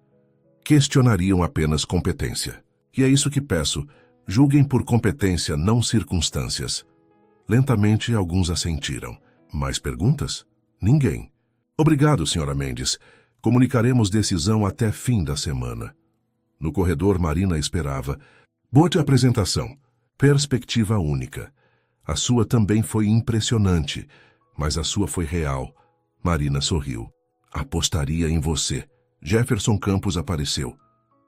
Questionariam apenas competência. E é isso que peço. Julguem por competência, não circunstâncias. Lentamente, alguns assentiram. Mais perguntas? Ninguém. Obrigado, Sra. Mendes. Comunicaremos decisão até fim da semana. No corredor, Marina esperava. Boa apresentação. Perspectiva única. A sua também foi impressionante, mas a sua foi real. Marina sorriu. Apostaria em você. Jefferson Campos apareceu.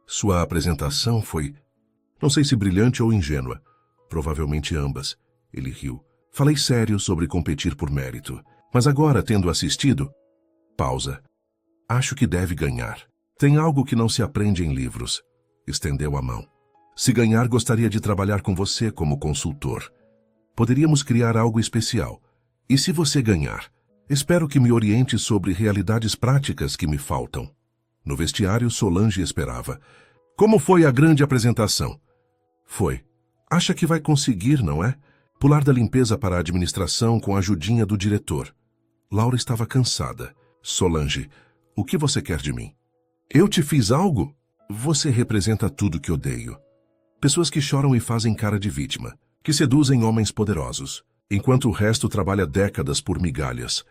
Sua apresentação foi... não sei se brilhante ou ingênua. Provavelmente ambas. Ele riu. Falei sério sobre competir por mérito. Mas agora, tendo assistido... Pausa. Acho que deve ganhar. Tem algo que não se aprende em livros. Estendeu a mão. Se ganhar, gostaria de trabalhar com você como consultor. Poderíamos criar algo especial. E se você ganhar? Espero que me oriente sobre realidades práticas que me faltam. No vestiário, Solange esperava. Como foi a grande apresentação? Foi. Acha que vai conseguir, não é? Pular da limpeza para a administração com a ajudinha do diretor. Laura estava cansada. Solange, o que você quer de mim? Eu te fiz algo? Você representa tudo que odeio. Pessoas que choram e fazem cara de vítima, que seduzem homens poderosos, enquanto o resto trabalha décadas por migalhas.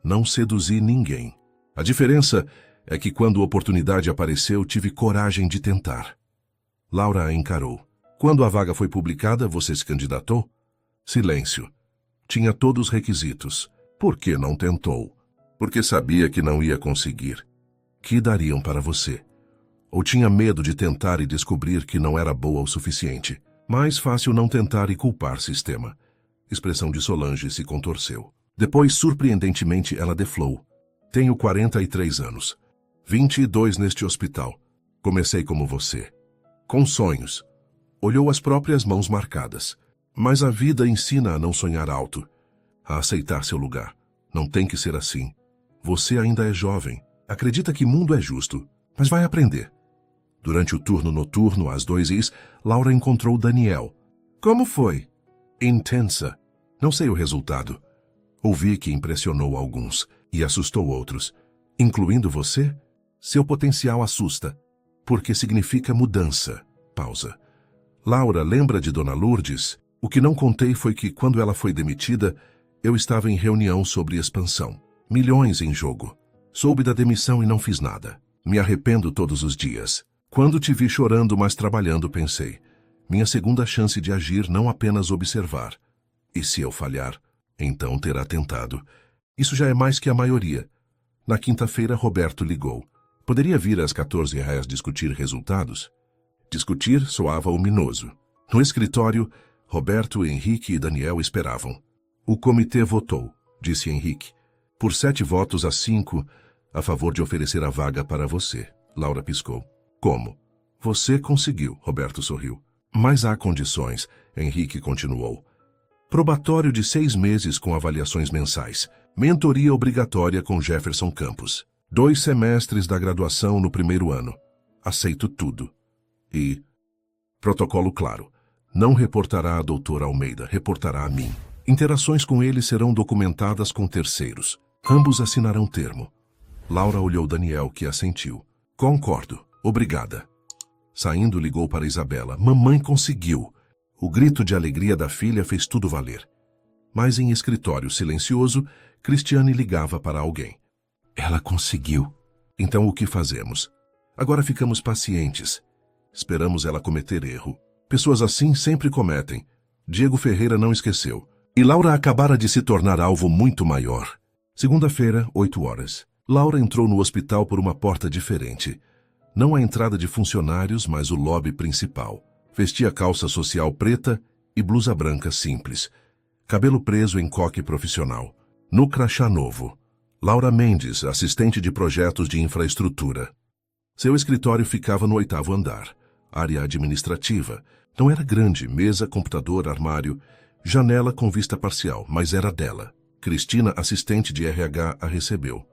Não seduzi ninguém. A diferença é que quando a oportunidade apareceu, tive coragem de tentar. Laura a encarou. Quando a vaga foi publicada, você se candidatou? Silêncio. Tinha todos os requisitos. Por que não tentou? Porque sabia que não ia conseguir. Que dariam para você? Ou tinha medo de tentar e descobrir que não era boa o suficiente? Mais fácil não tentar e culpar sistema. Expressão de Solange se contorceu. Depois, surpreendentemente, ela deflou. Tenho 43 anos. 22 neste hospital. Comecei como você. Com sonhos. Olhou as próprias mãos marcadas. Mas a vida ensina a não sonhar alto. A aceitar seu lugar. Não tem que ser assim. Você ainda é jovem. Acredita que mundo é justo. Mas vai aprender. Durante o turno noturno, às 2h, Laura encontrou Daniel. Como foi? Intensa. Não sei o resultado. Ouvi que impressionou alguns e assustou outros. Incluindo você? Seu potencial assusta, porque significa mudança. Pausa. Laura, lembra de Dona Lourdes? O que não contei foi que, quando ela foi demitida, eu estava em reunião sobre expansão. Milhões em jogo. Soube da demissão e não fiz nada. Me arrependo todos os dias. Quando te vi chorando, mas trabalhando, pensei. Minha segunda chance de agir, não apenas observar. E se eu falhar, então terá tentado. Isso já é mais que a maioria. Na quinta-feira, Roberto ligou. Poderia vir às 14h discutir resultados? Discutir soava ominoso. No escritório, Roberto, Henrique e Daniel esperavam. O comitê votou, disse Henrique. Por 7 votos a 5, a favor de oferecer a vaga para você. Laura piscou. Como? Você conseguiu, Roberto sorriu. Mas há condições, Henrique continuou. Probatório de 6 meses com avaliações mensais. Mentoria obrigatória com Jefferson Campos. 2 semestres da graduação no primeiro ano. Aceito tudo. E... protocolo claro. Não reportará a doutora Almeida, reportará a mim. Interações com ele serão documentadas com terceiros. Ambos assinarão termo. Laura olhou Daniel, que assentiu. Concordo. Obrigada. Saindo, ligou para Isabela. Mamãe conseguiu. O grito de alegria da filha fez tudo valer. Mas em escritório silencioso, Cristiane ligava para alguém. Ela conseguiu. Então o que fazemos? Agora ficamos pacientes. Esperamos ela cometer erro. Pessoas assim sempre cometem. Diego Ferreira não esqueceu. E Laura acabara de se tornar alvo muito maior. Segunda-feira, 8h. Laura entrou no hospital por uma porta diferente. Não a entrada de funcionários, mas o lobby principal. Vestia calça social preta e blusa branca simples. Cabelo preso em coque profissional. No crachá novo. Laura Mendes, assistente de projetos de infraestrutura. Seu escritório ficava no 8º andar. Área administrativa. Não era grande, mesa, computador, armário, janela com vista parcial, mas era dela. Cristina, assistente de RH, a recebeu.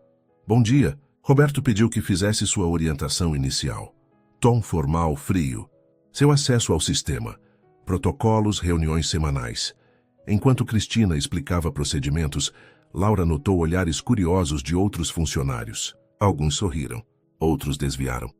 Bom dia. Roberto pediu que fizesse sua orientação inicial. Tom formal, frio. Seu acesso ao sistema. Protocolos, reuniões semanais. Enquanto Cristina explicava procedimentos, Laura notou olhares curiosos de outros funcionários. Alguns sorriram, outros desviaram.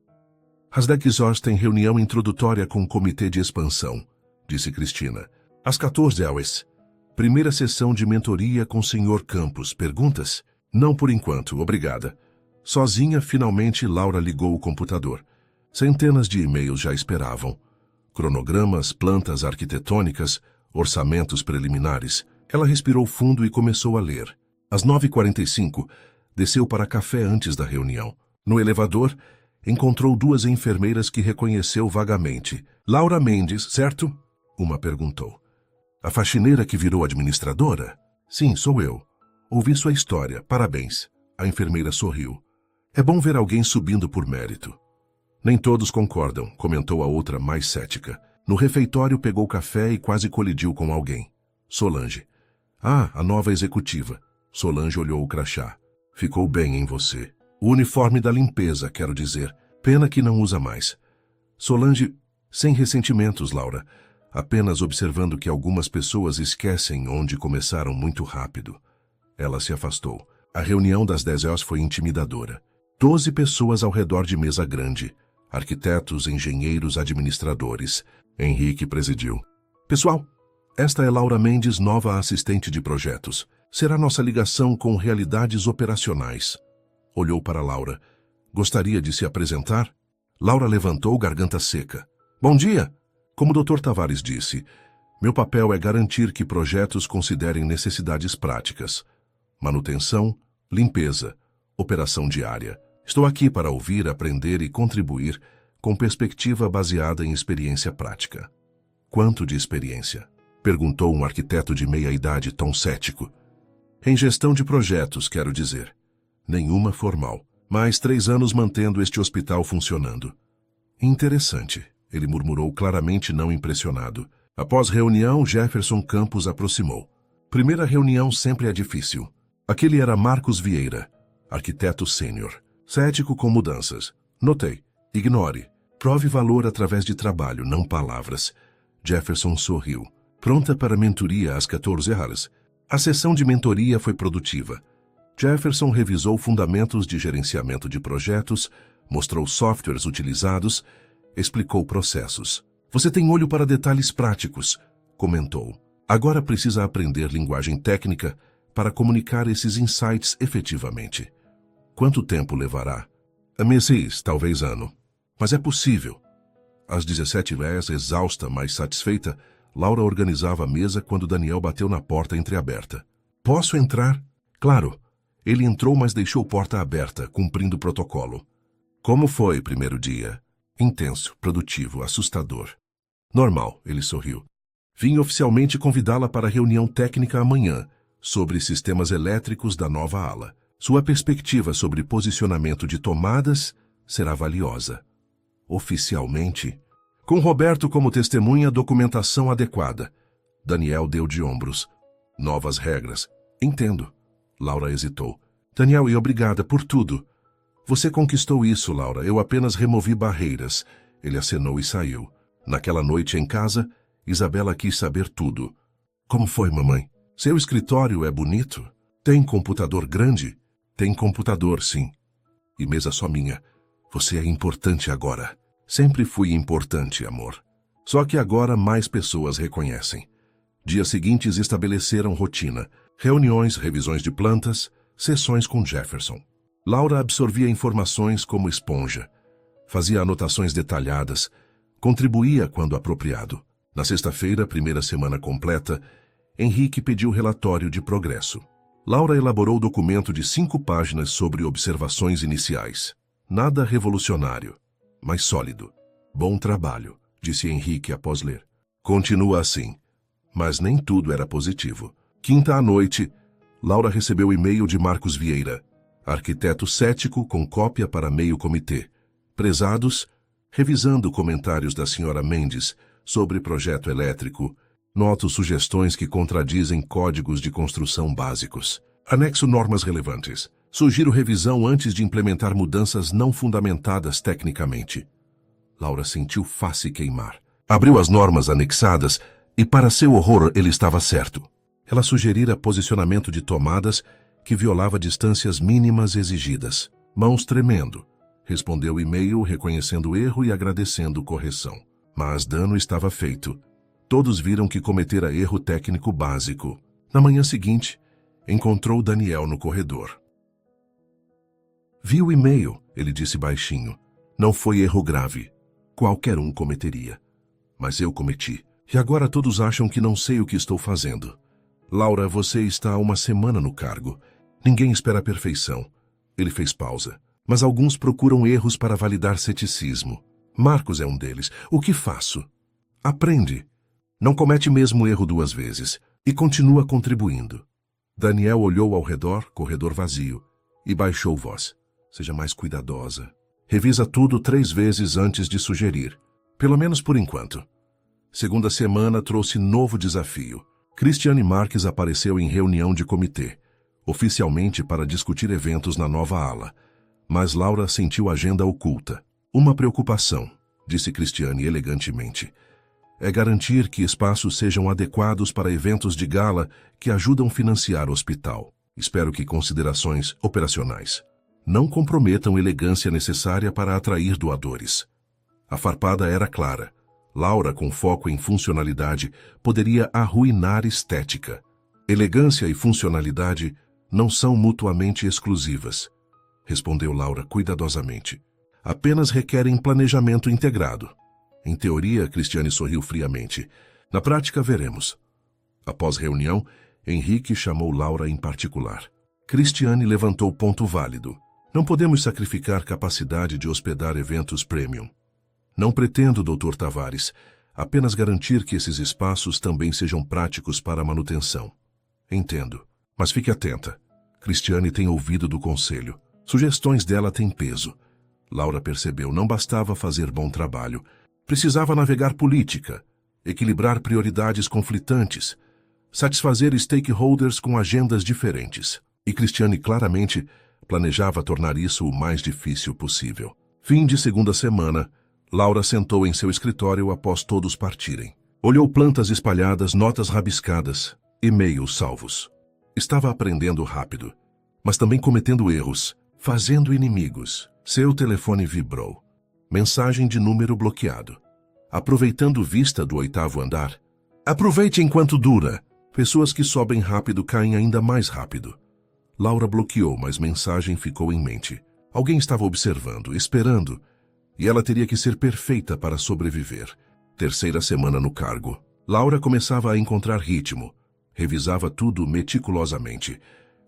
Às 10 horas tem reunião introdutória com o comitê de expansão, disse Cristina. Às 14 horas. Primeira sessão de mentoria com o Sr. Campos. Perguntas? Não por enquanto, obrigada. Sozinha, finalmente, Laura ligou o computador. Centenas de e-mails já esperavam. Cronogramas, plantas arquitetônicas, orçamentos preliminares. Ela respirou fundo e começou a ler. Às 9h45, desceu para café antes da reunião. No elevador, encontrou 2 enfermeiras que reconheceu vagamente. Laura Mendes, certo? Uma perguntou. A faxineira que virou administradora? Sim, sou eu. Ouvi sua história. Parabéns. A enfermeira sorriu. É bom ver alguém subindo por mérito. Nem todos concordam, comentou a outra mais cética. No refeitório pegou café e quase colidiu com alguém. Solange. Ah, a nova executiva. Solange olhou o crachá. Ficou bem em você. O uniforme da limpeza, quero dizer. Pena que não usa mais. Solange, sem ressentimentos, Laura. Apenas observando que algumas pessoas esquecem onde começaram muito rápido. Ela se afastou. A reunião das 10 horas foi intimidadora. 12 pessoas ao redor de mesa grande. Arquitetos, engenheiros, administradores. Henrique presidiu. Pessoal, esta é Laura Mendes, nova assistente de projetos. Será nossa ligação com realidades operacionais. Olhou para Laura. Gostaria de se apresentar? Laura levantou, garganta seca. Bom dia! Como o Dr. Tavares disse, meu papel é garantir que projetos considerem necessidades práticas. Manutenção, limpeza, operação diária. Estou aqui para ouvir, aprender e contribuir com perspectiva baseada em experiência prática. Quanto de experiência? Perguntou um arquiteto de meia-idade tão cético. Em gestão de projetos, quero dizer. Nenhuma formal. Mais 3 anos mantendo este hospital funcionando. Interessante, ele murmurou claramente não impressionado. Após reunião, Jefferson Campos aproximou. Primeira reunião sempre é difícil. Aquele era Marcos Vieira, arquiteto sênior. Cético com mudanças. Notei. Ignore. Prove valor através de trabalho, não palavras. Jefferson sorriu. Pronta para mentoria às 14 horas. A sessão de mentoria foi produtiva. Jefferson revisou fundamentos de gerenciamento de projetos, mostrou softwares utilizados, explicou processos. Você tem olho para detalhes práticos, comentou. Agora precisa aprender linguagem técnica para comunicar esses insights efetivamente. Quanto tempo levará? Meses, talvez ano. Mas é possível. Às 17h, exausta, mas satisfeita, Laura organizava a mesa quando Daniel bateu na porta entreaberta. Posso entrar? Claro. Ele entrou, mas deixou porta aberta, cumprindo o protocolo. Como foi primeiro dia? Intenso, produtivo, assustador. Normal, ele sorriu. Vim oficialmente convidá-la para a reunião técnica amanhã, sobre sistemas elétricos da nova ala. Sua perspectiva sobre posicionamento de tomadas será valiosa. Oficialmente? Com Roberto como testemunha, documentação adequada. Daniel deu de ombros. Novas regras. Entendo. Laura hesitou. Daniel, e obrigada por tudo. Você conquistou isso, Laura. Eu apenas removi barreiras. Ele acenou e saiu. Naquela noite em casa, Isabela quis saber tudo. Como foi, mamãe? Seu escritório é bonito? Tem computador grande? Tem computador, sim. E mesa só minha. Você é importante agora. Sempre fui importante, amor. Só que agora mais pessoas reconhecem. Dias seguintes estabeleceram rotina. Reuniões, revisões de plantas, sessões com Jefferson. Laura absorvia informações como esponja. Fazia anotações detalhadas. Contribuía quando apropriado. Na sexta-feira, primeira semana completa, Henrique pediu relatório de progresso. Laura elaborou o documento de 5 páginas sobre observações iniciais. Nada revolucionário, mas sólido. Bom trabalho, disse Henrique após ler. Continua assim. Mas nem tudo era positivo. Quinta à noite, Laura recebeu e-mail de Marcos Vieira, arquiteto cético com cópia para meio comitê. Prezados, revisando comentários da Sra. Mendes sobre projeto elétrico, noto sugestões que contradizem códigos de construção básicos. Anexo normas relevantes. Sugiro revisão antes de implementar mudanças não fundamentadas tecnicamente. Laura sentiu face queimar. Abriu as normas anexadas e, para seu horror, ele estava certo. Ela sugerira posicionamento de tomadas que violava distâncias mínimas exigidas. Mãos tremendo. Respondeu o e-mail reconhecendo o erro e agradecendo correção. Mas dano estava feito. Todos viram que cometera erro técnico básico. Na manhã seguinte, encontrou Daniel no corredor. Vi o e-mail, ele disse baixinho. Não foi erro grave. Qualquer um cometeria. Mas eu cometi. E agora todos acham que não sei o que estou fazendo. Laura, você está há uma semana no cargo. Ninguém espera a perfeição. Ele fez pausa. Mas alguns procuram erros para validar ceticismo. Marcos é um deles. O que faço? Aprende. Não comete mesmo erro 2 vezes. E continua contribuindo. Daniel olhou ao redor, corredor vazio, e baixou voz. Seja mais cuidadosa. Revisa tudo 3 vezes antes de sugerir. Pelo menos por enquanto. Segunda semana trouxe novo desafio. Cristiane Marques apareceu em reunião de comitê, oficialmente para discutir eventos na nova ala. Mas Laura sentiu agenda oculta. Uma preocupação, disse Cristiane elegantemente. É garantir que espaços sejam adequados para eventos de gala que ajudam a financiar o hospital. Espero que considerações operacionais não comprometam a elegância necessária para atrair doadores. A farpada era clara. Laura, com foco em funcionalidade, poderia arruinar estética. Elegância e funcionalidade não são mutuamente exclusivas, respondeu Laura cuidadosamente. Apenas requerem planejamento integrado. Em teoria, Cristiane sorriu friamente. Na prática, veremos. Após reunião, Henrique chamou Laura em particular. Cristiane levantou ponto válido. Não podemos sacrificar capacidade de hospedar eventos premium. Não pretendo, Dr. Tavares, apenas garantir que esses espaços também sejam práticos para a manutenção. Entendo, mas fique atenta. Cristiane tem ouvido do conselho. Sugestões dela têm peso. Laura percebeu, não bastava fazer bom trabalho. Precisava navegar política, equilibrar prioridades conflitantes, satisfazer stakeholders com agendas diferentes. E Cristiane claramente planejava tornar isso o mais difícil possível. Fim de segunda semana, Laura sentou em seu escritório após todos partirem. Olhou plantas espalhadas, notas rabiscadas, e-mails salvos. Estava aprendendo rápido, mas também cometendo erros, fazendo inimigos. Seu telefone vibrou. Mensagem de número bloqueado. Aproveitando vista do 8º andar. Aproveite enquanto dura. Pessoas que sobem rápido caem ainda mais rápido. Laura bloqueou, mas mensagem ficou em mente. Alguém estava observando, esperando, e ela teria que ser perfeita para sobreviver. 3ª semana no cargo. Laura começava a encontrar ritmo. Revisava tudo meticulosamente.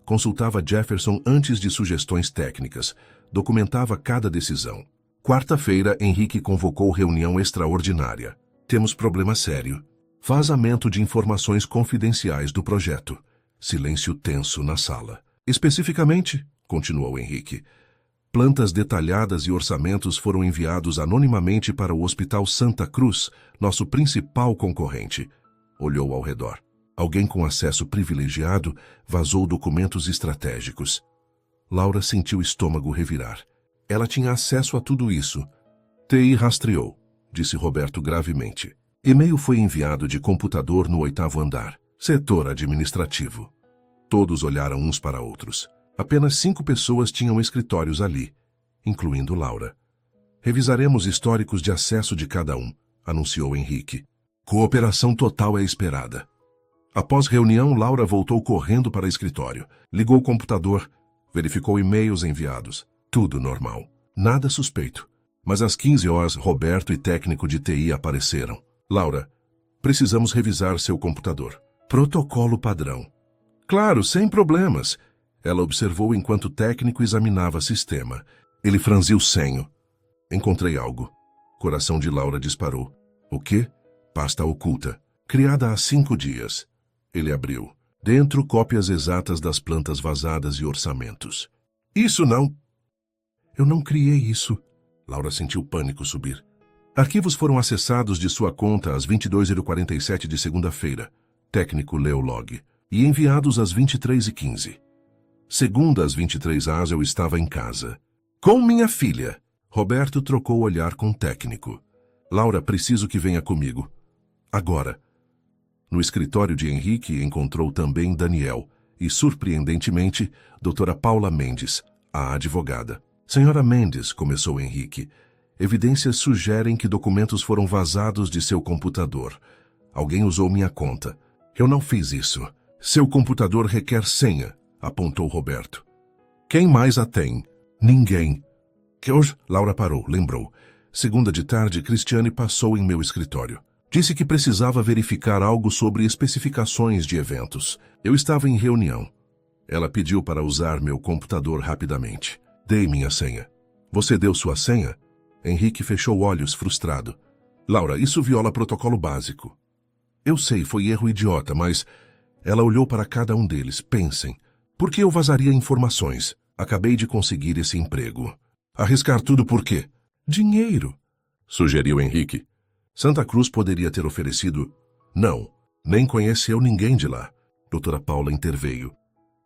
Consultava Jefferson antes de sugestões técnicas. Documentava cada decisão. Quarta-feira, Henrique convocou reunião extraordinária. Temos problema sério. Vazamento de informações confidenciais do projeto. Silêncio tenso na sala. Especificamente, continuou Henrique, plantas detalhadas e orçamentos foram enviados anonimamente para o Hospital Santa Cruz, nosso principal concorrente. Olhou ao redor. Alguém com acesso privilegiado vazou documentos estratégicos. Laura sentiu o estômago revirar. Ela tinha acesso a tudo isso. TI rastreou, disse Roberto gravemente. E-mail foi enviado de computador no 8º andar. Setor administrativo. Todos olharam uns para outros. Apenas 5 pessoas tinham escritórios ali, incluindo Laura. Revisaremos históricos de acesso de cada um, anunciou Henrique. Cooperação total é esperada. Após reunião, Laura voltou correndo para o escritório. Ligou o computador, verificou e-mails enviados. Tudo normal. Nada suspeito. Mas às 15 horas, Roberto e técnico de TI apareceram. Laura, precisamos revisar seu computador. Protocolo padrão. Claro, sem problemas. Ela observou enquanto o técnico examinava o sistema. Ele franziu o senho. Encontrei algo. Coração de Laura disparou. O quê? Pasta oculta. Criada há 5 dias. Ele abriu. Dentro, cópias exatas das plantas vazadas e orçamentos. Isso não... Eu não criei isso. Laura sentiu pânico subir. Arquivos foram acessados de sua conta às 22h47 de segunda-feira. Técnico leu o log. E enviados às 23h15. Segunda às 23h eu estava em casa. Com minha filha. Roberto trocou o olhar com o técnico. Laura, preciso que venha comigo. Agora. No escritório de Henrique encontrou também Daniel e, surpreendentemente, doutora Paula Mendes, a advogada. Senhora Mendes, começou Henrique, evidências sugerem que documentos foram vazados de seu computador. Alguém usou minha conta. Eu não fiz isso. Seu computador requer senha, apontou Roberto. Quem mais a tem? Ninguém. Que hoje? Laura parou, lembrou. Segunda de tarde, Cristiane passou em meu escritório. Disse que precisava verificar algo sobre especificações de eventos. Eu estava em reunião. Ela pediu para usar meu computador rapidamente. Dei minha senha. Você deu sua senha? Henrique fechou olhos, frustrado. Laura, isso viola protocolo básico. Eu sei, foi erro idiota, mas... Ela olhou para cada um deles. Pensem. Por que eu vazaria informações? Acabei de conseguir esse emprego. Arriscar tudo por quê? Dinheiro, sugeriu Henrique. Santa Cruz poderia ter oferecido... Não, nem conheceu ninguém de lá. Doutora Paula interveio.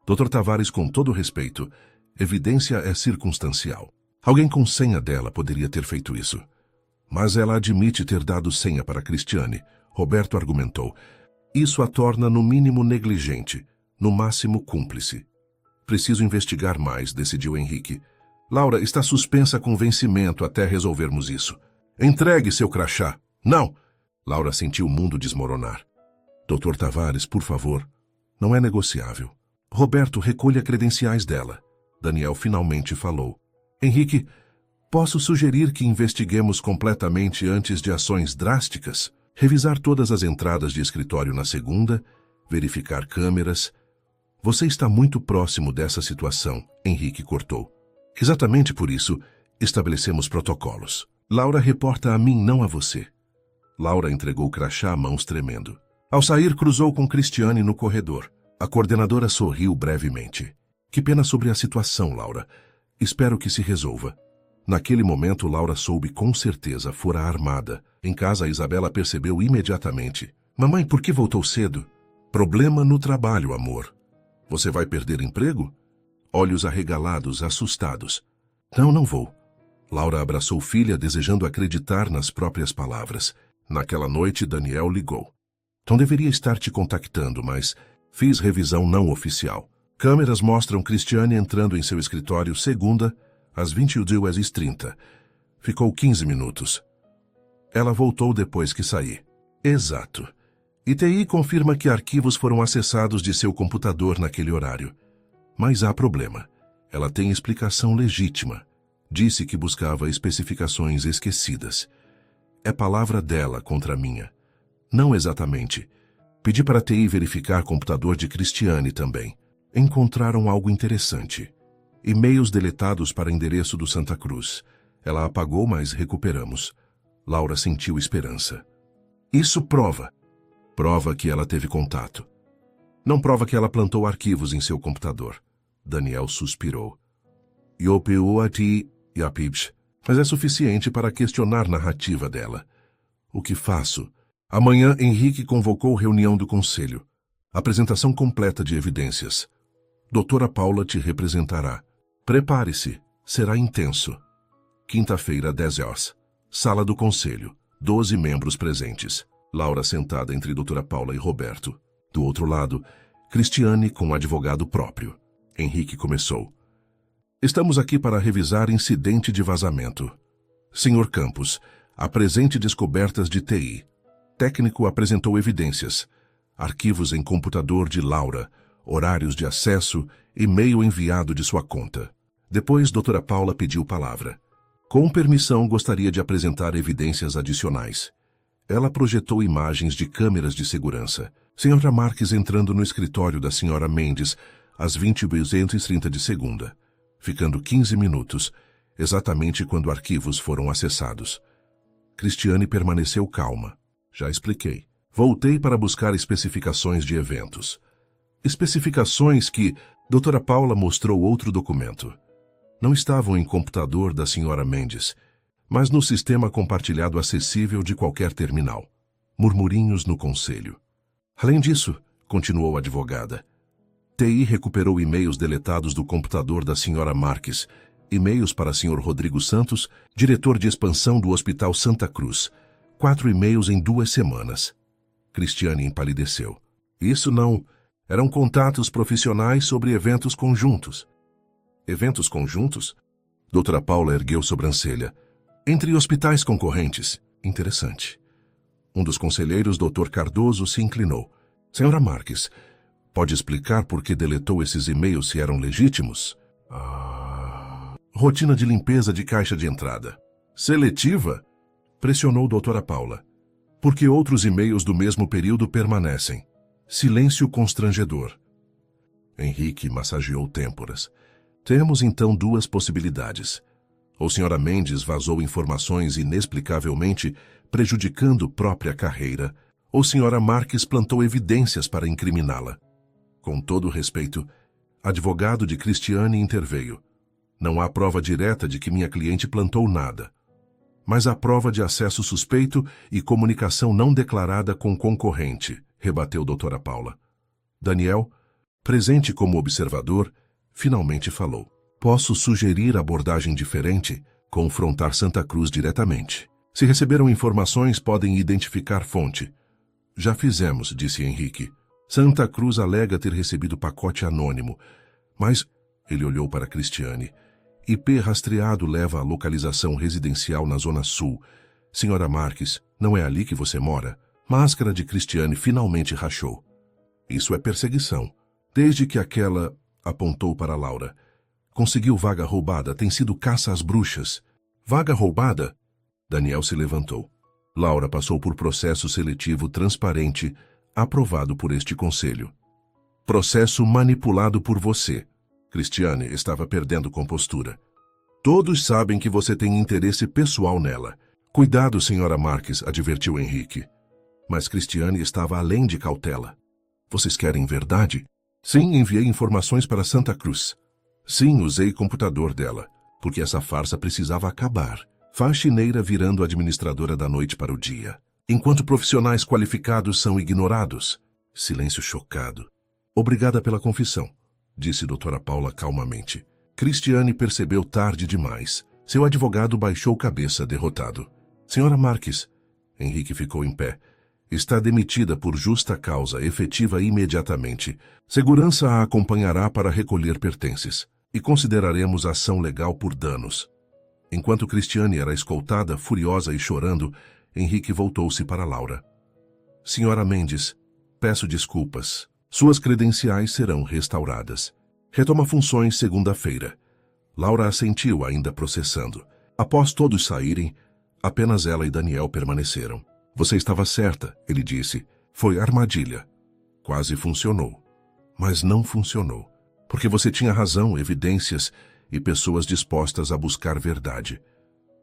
Doutor Tavares, com todo respeito, evidência é circunstancial. Alguém com senha dela poderia ter feito isso. Mas ela admite ter dado senha para Cristiane. Roberto argumentou. Isso a torna no mínimo negligente, no máximo cúmplice. Preciso investigar mais, decidiu Henrique. Laura, está suspensa com vencimento até resolvermos isso. Entregue seu crachá. Não! Laura sentiu o mundo desmoronar. Doutor Tavares, por favor. Não é negociável. Roberto, recolha credenciais dela. Daniel finalmente falou. Henrique, posso sugerir que investiguemos completamente antes de ações drásticas? Revisar todas as entradas de escritório na segunda, verificar câmeras. Você está muito próximo dessa situação, Henrique cortou. Exatamente por isso, estabelecemos protocolos. Laura reporta a mim, não a você. Laura entregou o crachá a mãos tremendo. Ao sair, cruzou com Cristiane no corredor. A coordenadora sorriu brevemente. Que pena sobre a situação, Laura. Espero que se resolva. Naquele momento, Laura soube com certeza fora armada. Em casa, a Isabela percebeu imediatamente. Mamãe, por que voltou cedo? Problema no trabalho, amor. Você vai perder emprego? Olhos arregalados, assustados. Não, não vou. Laura abraçou filha, desejando acreditar nas próprias palavras. Naquela noite, Daniel ligou. Não deveria estar te contactando, mas fiz revisão não oficial. Câmeras mostram Cristiane entrando em seu escritório segunda, às 22h30. Ficou 15 minutos. Ela voltou depois que saí. Exato. E TI confirma que arquivos foram acessados de seu computador naquele horário. Mas há problema. Ela tem explicação legítima. Disse que buscava especificações esquecidas. É palavra dela contra a minha. Não exatamente. Pedi para a TI verificar computador de Cristiane também. Encontraram algo interessante. E-mails deletados para endereço do Santa Cruz. Ela apagou, mas recuperamos. Laura sentiu esperança. Isso prova. Prova que ela teve contato. Não prova que ela plantou arquivos em seu computador. Daniel suspirou. Mas é suficiente para questionar a narrativa dela. O que faço? Amanhã, Henrique convocou reunião do conselho. Apresentação completa de evidências. Doutora Paula te representará. Prepare-se, será intenso. Quinta-feira, 10 horas. Sala do conselho. 12 membros presentes. Laura sentada entre doutora Paula e Roberto. Do outro lado, Cristiane com advogado próprio. Henrique começou. Estamos aqui para revisar incidente de vazamento. Senhor Campos, apresente descobertas de TI. Técnico apresentou evidências. Arquivos em computador de Laura, horários de acesso, e-mail enviado de sua conta. Depois, doutora Paula pediu palavra. Com permissão, gostaria de apresentar evidências adicionais. Ela projetou imagens de câmeras de segurança. Senhora Marques entrando no escritório da senhora Mendes, às 20h30 de segunda, ficando 15 minutos, exatamente quando arquivos foram acessados. Cristiane permaneceu calma. Já expliquei. Voltei para buscar especificações de eventos. Especificações que doutora Paula mostrou outro documento. Não estavam em computador da senhora Mendes. mas no sistema compartilhado acessível de qualquer terminal. Murmurinhos no conselho. Além disso, continuou a advogada, TI recuperou e-mails deletados do computador da Sra. Marques, e-mails para Sr. Rodrigo Santos, diretor de expansão do Hospital Santa Cruz. 4 e-mails em 2 semanas. Cristiane empalideceu. Isso não... Eram contatos profissionais sobre eventos conjuntos. Eventos conjuntos? Doutora Paula ergueu sobrancelha. Entre hospitais concorrentes. Interessante. Um dos conselheiros, Dr. Cardoso, se inclinou. Sra. Marques, pode explicar por que deletou esses e-mails se eram legítimos? Rotina de limpeza de caixa de entrada. Seletiva? Pressionou doutora Paula. Porque outros e-mails do mesmo período permanecem. Silêncio constrangedor. Henrique massageou têmporas. Temos então 2 possibilidades. Ou Sra. Mendes vazou informações inexplicavelmente, prejudicando própria carreira, ou Sra. Marques plantou evidências para incriminá-la. Com todo respeito, advogado de Cristiane interveio. Não há prova direta de que minha cliente plantou nada. Mas há prova de acesso suspeito e comunicação não declarada com concorrente, rebateu doutora Paula. Daniel, presente como observador, finalmente falou. Posso sugerir abordagem diferente, confrontar Santa Cruz diretamente. Se receberam informações, podem identificar fonte. Já fizemos, disse Henrique. Santa Cruz alega ter recebido pacote anônimo, mas... Ele olhou para Cristiane. IP rastreado leva à localização residencial na Zona Sul. Sra. Marques, não é ali que você mora? Máscara de Cristiane finalmente rachou. Isso é perseguição. Desde que aquela... apontou para Laura. Conseguiu vaga roubada, tem sido caça às bruxas. Vaga roubada? Daniel se levantou. Laura passou por processo seletivo transparente, aprovado por este conselho. Processo manipulado por você. Cristiane estava perdendo compostura. Todos sabem que você tem interesse pessoal nela. Cuidado, Sra. Marques, advertiu Henrique. Mas Cristiane estava além de cautela. Vocês querem verdade? Sim, enviei informações para Santa Cruz. Sim, usei computador dela, porque essa farsa precisava acabar. Faxineira virando administradora da noite para o dia. Enquanto profissionais qualificados são ignorados. Silêncio chocado. Obrigada pela confissão, disse doutora Paula calmamente. Cristiane percebeu tarde demais. Seu advogado baixou cabeça derrotado. Sra. Marques, Henrique ficou em pé. Está demitida por justa causa, efetiva imediatamente. Segurança a acompanhará para recolher pertences. E consideraremos ação legal por danos. Enquanto Cristiane era escoltada, furiosa e chorando, Henrique voltou-se para Laura. Sra. Mendes, peço desculpas. Suas credenciais serão restauradas. Retoma funções segunda-feira. Laura assentiu, ainda processando. Após todos saírem, apenas ela e Daniel permaneceram. Você estava certa, ele disse. Foi armadilha. Quase funcionou. Mas não funcionou. Porque você tinha razão, evidências e pessoas dispostas a buscar verdade.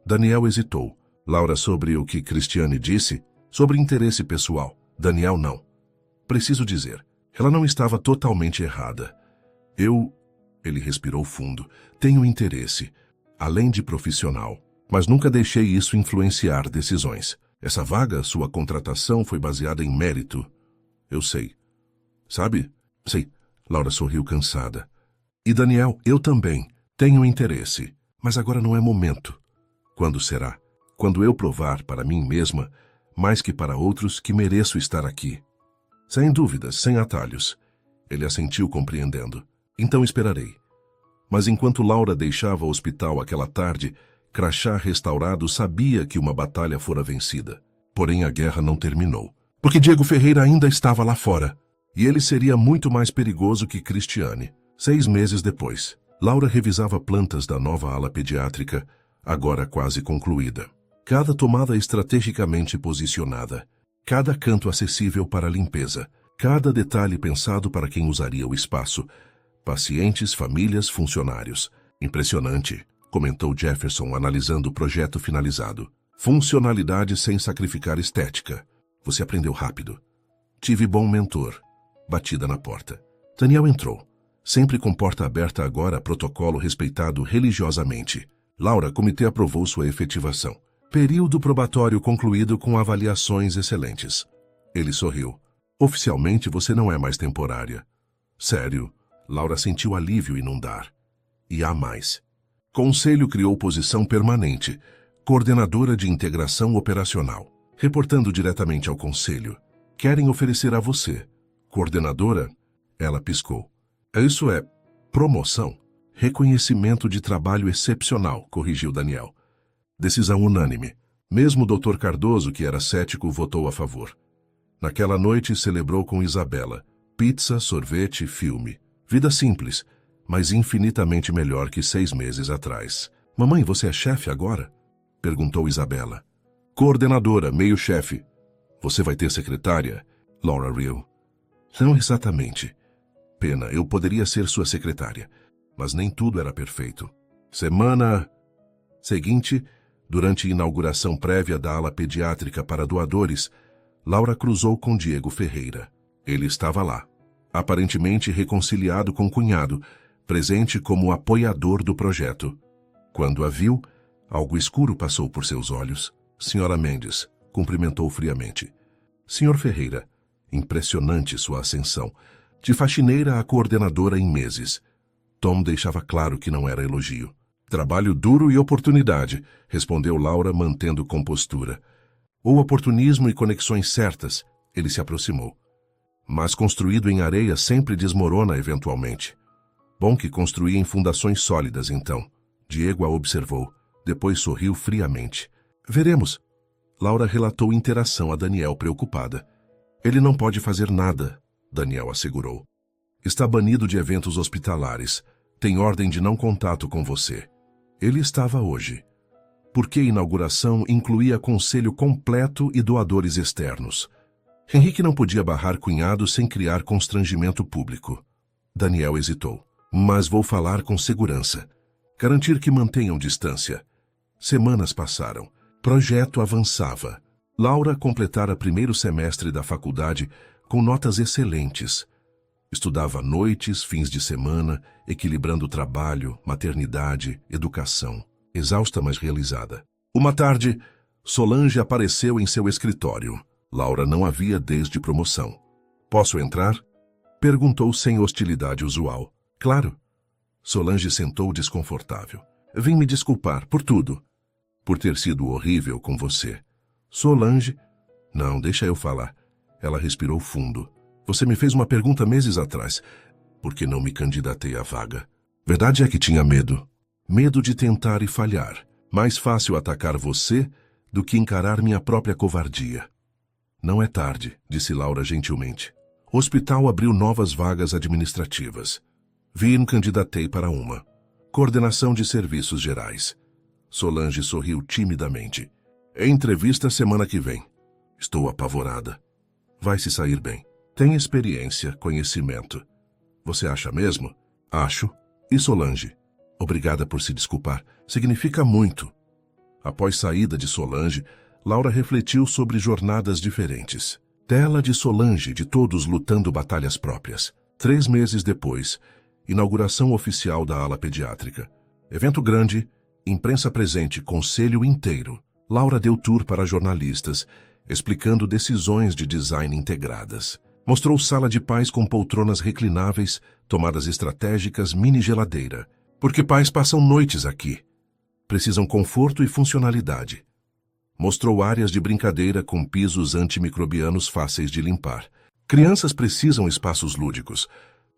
Daniel hesitou. Laura, sobre o que Cristiane disse, sobre interesse pessoal. Daniel, não. Preciso dizer, ela não estava totalmente errada. Ele respirou fundo, tenho interesse, além de profissional, mas nunca deixei isso influenciar decisões. Essa vaga, sua contratação, foi baseada em mérito. Eu sei. Sabe? Sei. Laura sorriu cansada. E Daniel, eu também. Tenho interesse. Mas agora não é momento. Quando será? Quando eu provar para mim mesma, mais que para outros, que mereço estar aqui. Sem dúvidas, sem atalhos. Ele assentiu compreendendo. Então esperarei. Mas enquanto Laura deixava o hospital aquela tarde, Crachá restaurado sabia que uma batalha fora vencida. Porém a guerra não terminou. Porque Diego Ferreira ainda estava lá fora. E ele seria muito mais perigoso que Cristiane. 6 meses depois, Laura revisava plantas da nova ala pediátrica, agora quase concluída. Cada tomada estrategicamente posicionada. Cada canto acessível para limpeza. Cada detalhe pensado para quem usaria o espaço. Pacientes, famílias, funcionários. Impressionante, comentou Jefferson analisando o projeto finalizado. Funcionalidade sem sacrificar estética. Você aprendeu rápido. Tive bom mentor. Batida na porta. Daniel entrou. Sempre com porta aberta agora, protocolo respeitado religiosamente. Laura, comitê aprovou sua efetivação. Período probatório concluído com avaliações excelentes. Ele sorriu. Oficialmente você não é mais temporária. Sério, Laura sentiu alívio inundar. E há mais. Conselho criou posição permanente, coordenadora de integração operacional. Reportando diretamente ao conselho. Querem oferecer a você. Coordenadora? Ela piscou. Isso é promoção. Reconhecimento de trabalho excepcional, corrigiu Daniel. Decisão unânime. Mesmo o Dr. Cardoso, que era cético, votou a favor. Naquela noite celebrou com Isabela. Pizza, sorvete, filme. Vida simples, mas infinitamente melhor que 6 meses atrás. Mamãe, você é chefe agora? Perguntou Isabela. Coordenadora, meio-chefe. Você vai ter secretária? Laura riu. Não exatamente. Pena, eu poderia ser sua secretária, mas nem tudo era perfeito. Semana seguinte, durante a inauguração prévia da ala pediátrica para doadores, Laura cruzou com Diego Ferreira. Ele estava lá, aparentemente reconciliado com o cunhado, presente como apoiador do projeto. Quando a viu, algo escuro passou por seus olhos. Senhora Mendes, cumprimentou friamente. Senhor Ferreira, impressionante sua ascensão, de faxineira a coordenadora em meses. Tom deixava claro que não era elogio. Trabalho duro e oportunidade, respondeu Laura, mantendo compostura. Ou oportunismo e conexões certas, ele se aproximou. Mas construído em areia sempre desmorona eventualmente. Bom que construía em fundações sólidas, então. Diego a observou, depois sorriu friamente. Veremos. Laura relatou interação a Daniel preocupada. Ele não pode fazer nada, Daniel assegurou. Está banido de eventos hospitalares. Tem ordem de não contato com você. Ele estava hoje. Porque a inauguração incluía conselho completo e doadores externos. Henrique não podia barrar cunhado sem criar constrangimento público. Daniel hesitou. Mas vou falar com segurança. Garantir que mantenham distância. Semanas passaram. Projeto avançava. Laura completara primeiro semestre da faculdade com notas excelentes. Estudava noites, fins de semana, equilibrando trabalho, maternidade, educação. Exausta, mas realizada. Uma tarde, Solange apareceu em seu escritório. Laura não a via desde promoção. Posso entrar? Perguntou sem hostilidade usual. Claro. Solange sentou desconfortável. Vim me desculpar por tudo. Por ter sido horrível com você. Solange... Não, deixa eu falar. Ela respirou fundo. Você me fez uma pergunta meses atrás. Por que não me candidatei à vaga? Verdade é que tinha medo. Medo de tentar e falhar. Mais fácil atacar você do que encarar minha própria covardia. Não é tarde, disse Laura gentilmente. O hospital abriu novas vagas administrativas. Vi e candidatei para uma. Coordenação de serviços gerais. Solange sorriu timidamente. Entrevista semana que vem. Estou apavorada. Vai se sair bem. Tem experiência, conhecimento. Você acha mesmo? Acho. E Solange? Obrigada por se desculpar. Significa muito. Após saída de Solange, Laura refletiu sobre jornadas diferentes. Dela, de Solange, de todos lutando batalhas próprias. 3 meses depois, inauguração oficial da ala pediátrica. Evento grande, imprensa presente, conselho inteiro. Laura deu tour para jornalistas, explicando decisões de design integradas. Mostrou sala de pais com poltronas reclináveis, tomadas estratégicas, mini geladeira. Porque pais passam noites aqui. Precisam conforto e funcionalidade. Mostrou áreas de brincadeira com pisos antimicrobianos fáceis de limpar. Crianças precisam espaços lúdicos,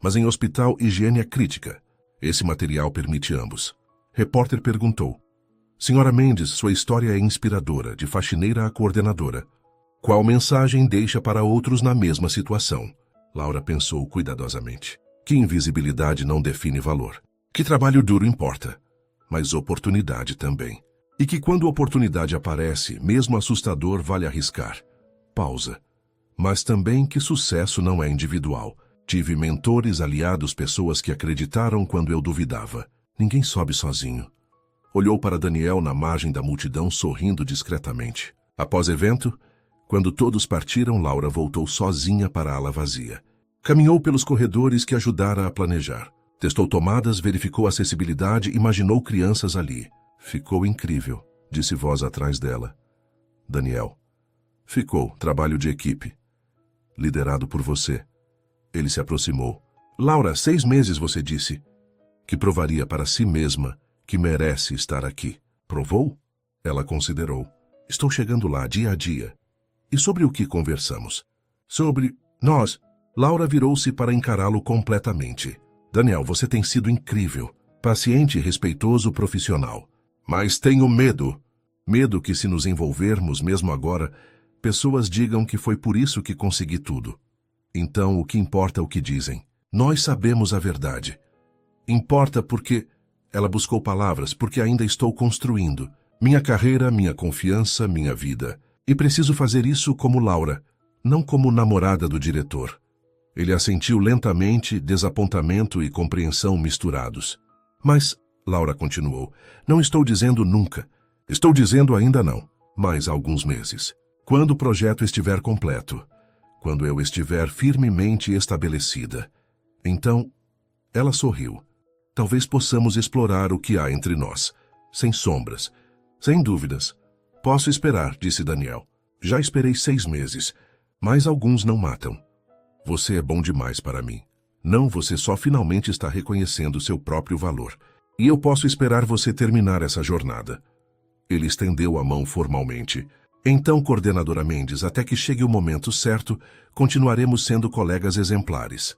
mas em hospital higiene é crítica. Esse material permite ambos. Repórter perguntou. Senhora Mendes, sua história é inspiradora, de faxineira a coordenadora. Qual mensagem deixa para outros na mesma situação? Laura pensou cuidadosamente. Que invisibilidade não define valor. Que trabalho duro importa, mas oportunidade também. E que quando oportunidade aparece, mesmo assustador, vale arriscar. Pausa. Mas também que sucesso não é individual. Tive mentores, aliados, pessoas que acreditaram quando eu duvidava. Ninguém sobe sozinho. Olhou para Daniel na margem da multidão, sorrindo discretamente. Após evento, quando todos partiram, Laura voltou sozinha para a ala vazia. Caminhou pelos corredores que ajudara a planejar. Testou tomadas, verificou a acessibilidade, imaginou crianças ali. Ficou incrível, disse voz atrás dela. Daniel. Ficou, trabalho de equipe. Liderado por você. Ele se aproximou. Laura, 6 meses você disse. Que provaria para si mesma que merece estar aqui. Provou? Ela considerou. Estou chegando lá, dia a dia. E sobre o que conversamos? Sobre nós. Laura virou-se para encará-lo completamente. Daniel, você tem sido incrível. Paciente, respeitoso, profissional. Mas tenho medo. Medo que se nos envolvermos, mesmo agora, pessoas digam que foi por isso que consegui tudo. Então, o que importa é o que dizem. Nós sabemos a verdade. Importa porque... Ela buscou palavras, porque ainda estou construindo. Minha carreira, minha confiança, minha vida. E preciso fazer isso como Laura, não como namorada do diretor. Ele assentiu lentamente, desapontamento e compreensão misturados. Mas, Laura continuou, não estou dizendo nunca. Estou dizendo ainda não, mas alguns meses. Quando o projeto estiver completo. Quando eu estiver firmemente estabelecida. Então, ela sorriu. Talvez possamos explorar o que há entre nós. Sem sombras. Sem dúvidas. Posso esperar, disse Daniel. Já esperei 6 meses. Mas alguns não matam. Você é bom demais para mim. Não, você só finalmente está reconhecendo seu próprio valor. E eu posso esperar você terminar essa jornada. Ele estendeu a mão formalmente. Então, coordenadora Mendes, até que chegue o momento certo, continuaremos sendo colegas exemplares.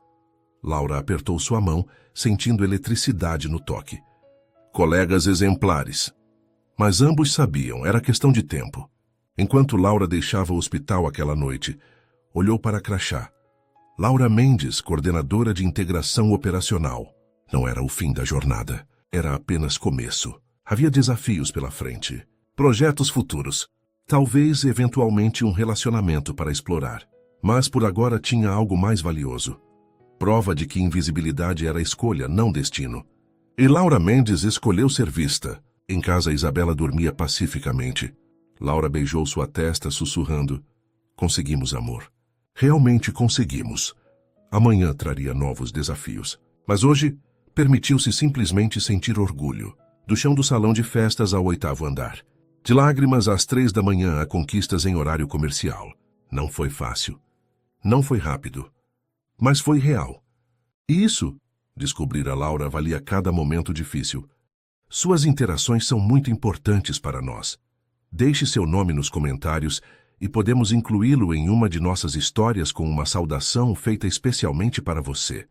Laura apertou sua mão, sentindo eletricidade no toque. Colegas exemplares. Mas ambos sabiam, era questão de tempo. Enquanto Laura deixava o hospital aquela noite, olhou para Crachá. Laura Mendes, coordenadora de integração operacional. Não era o fim da jornada. Era apenas começo. Havia desafios pela frente. Projetos futuros. Talvez, eventualmente, um relacionamento para explorar. Mas por agora tinha algo mais valioso. Prova de que invisibilidade era escolha, não destino. E Laura Mendes escolheu ser vista. Em casa, Isabela dormia pacificamente. Laura beijou sua testa, sussurrando. Conseguimos, amor. Realmente conseguimos. Amanhã traria novos desafios. Mas hoje, permitiu-se simplesmente sentir orgulho. Do chão do salão de festas ao 8º andar. De lágrimas às 3 da manhã a conquistas em horário comercial. Não foi fácil. Não foi rápido. Mas foi real. E isso, descobrir a Laura, valia cada momento difícil. Suas interações são muito importantes para nós. Deixe seu nome nos comentários e podemos incluí-lo em uma de nossas histórias com uma saudação feita especialmente para você.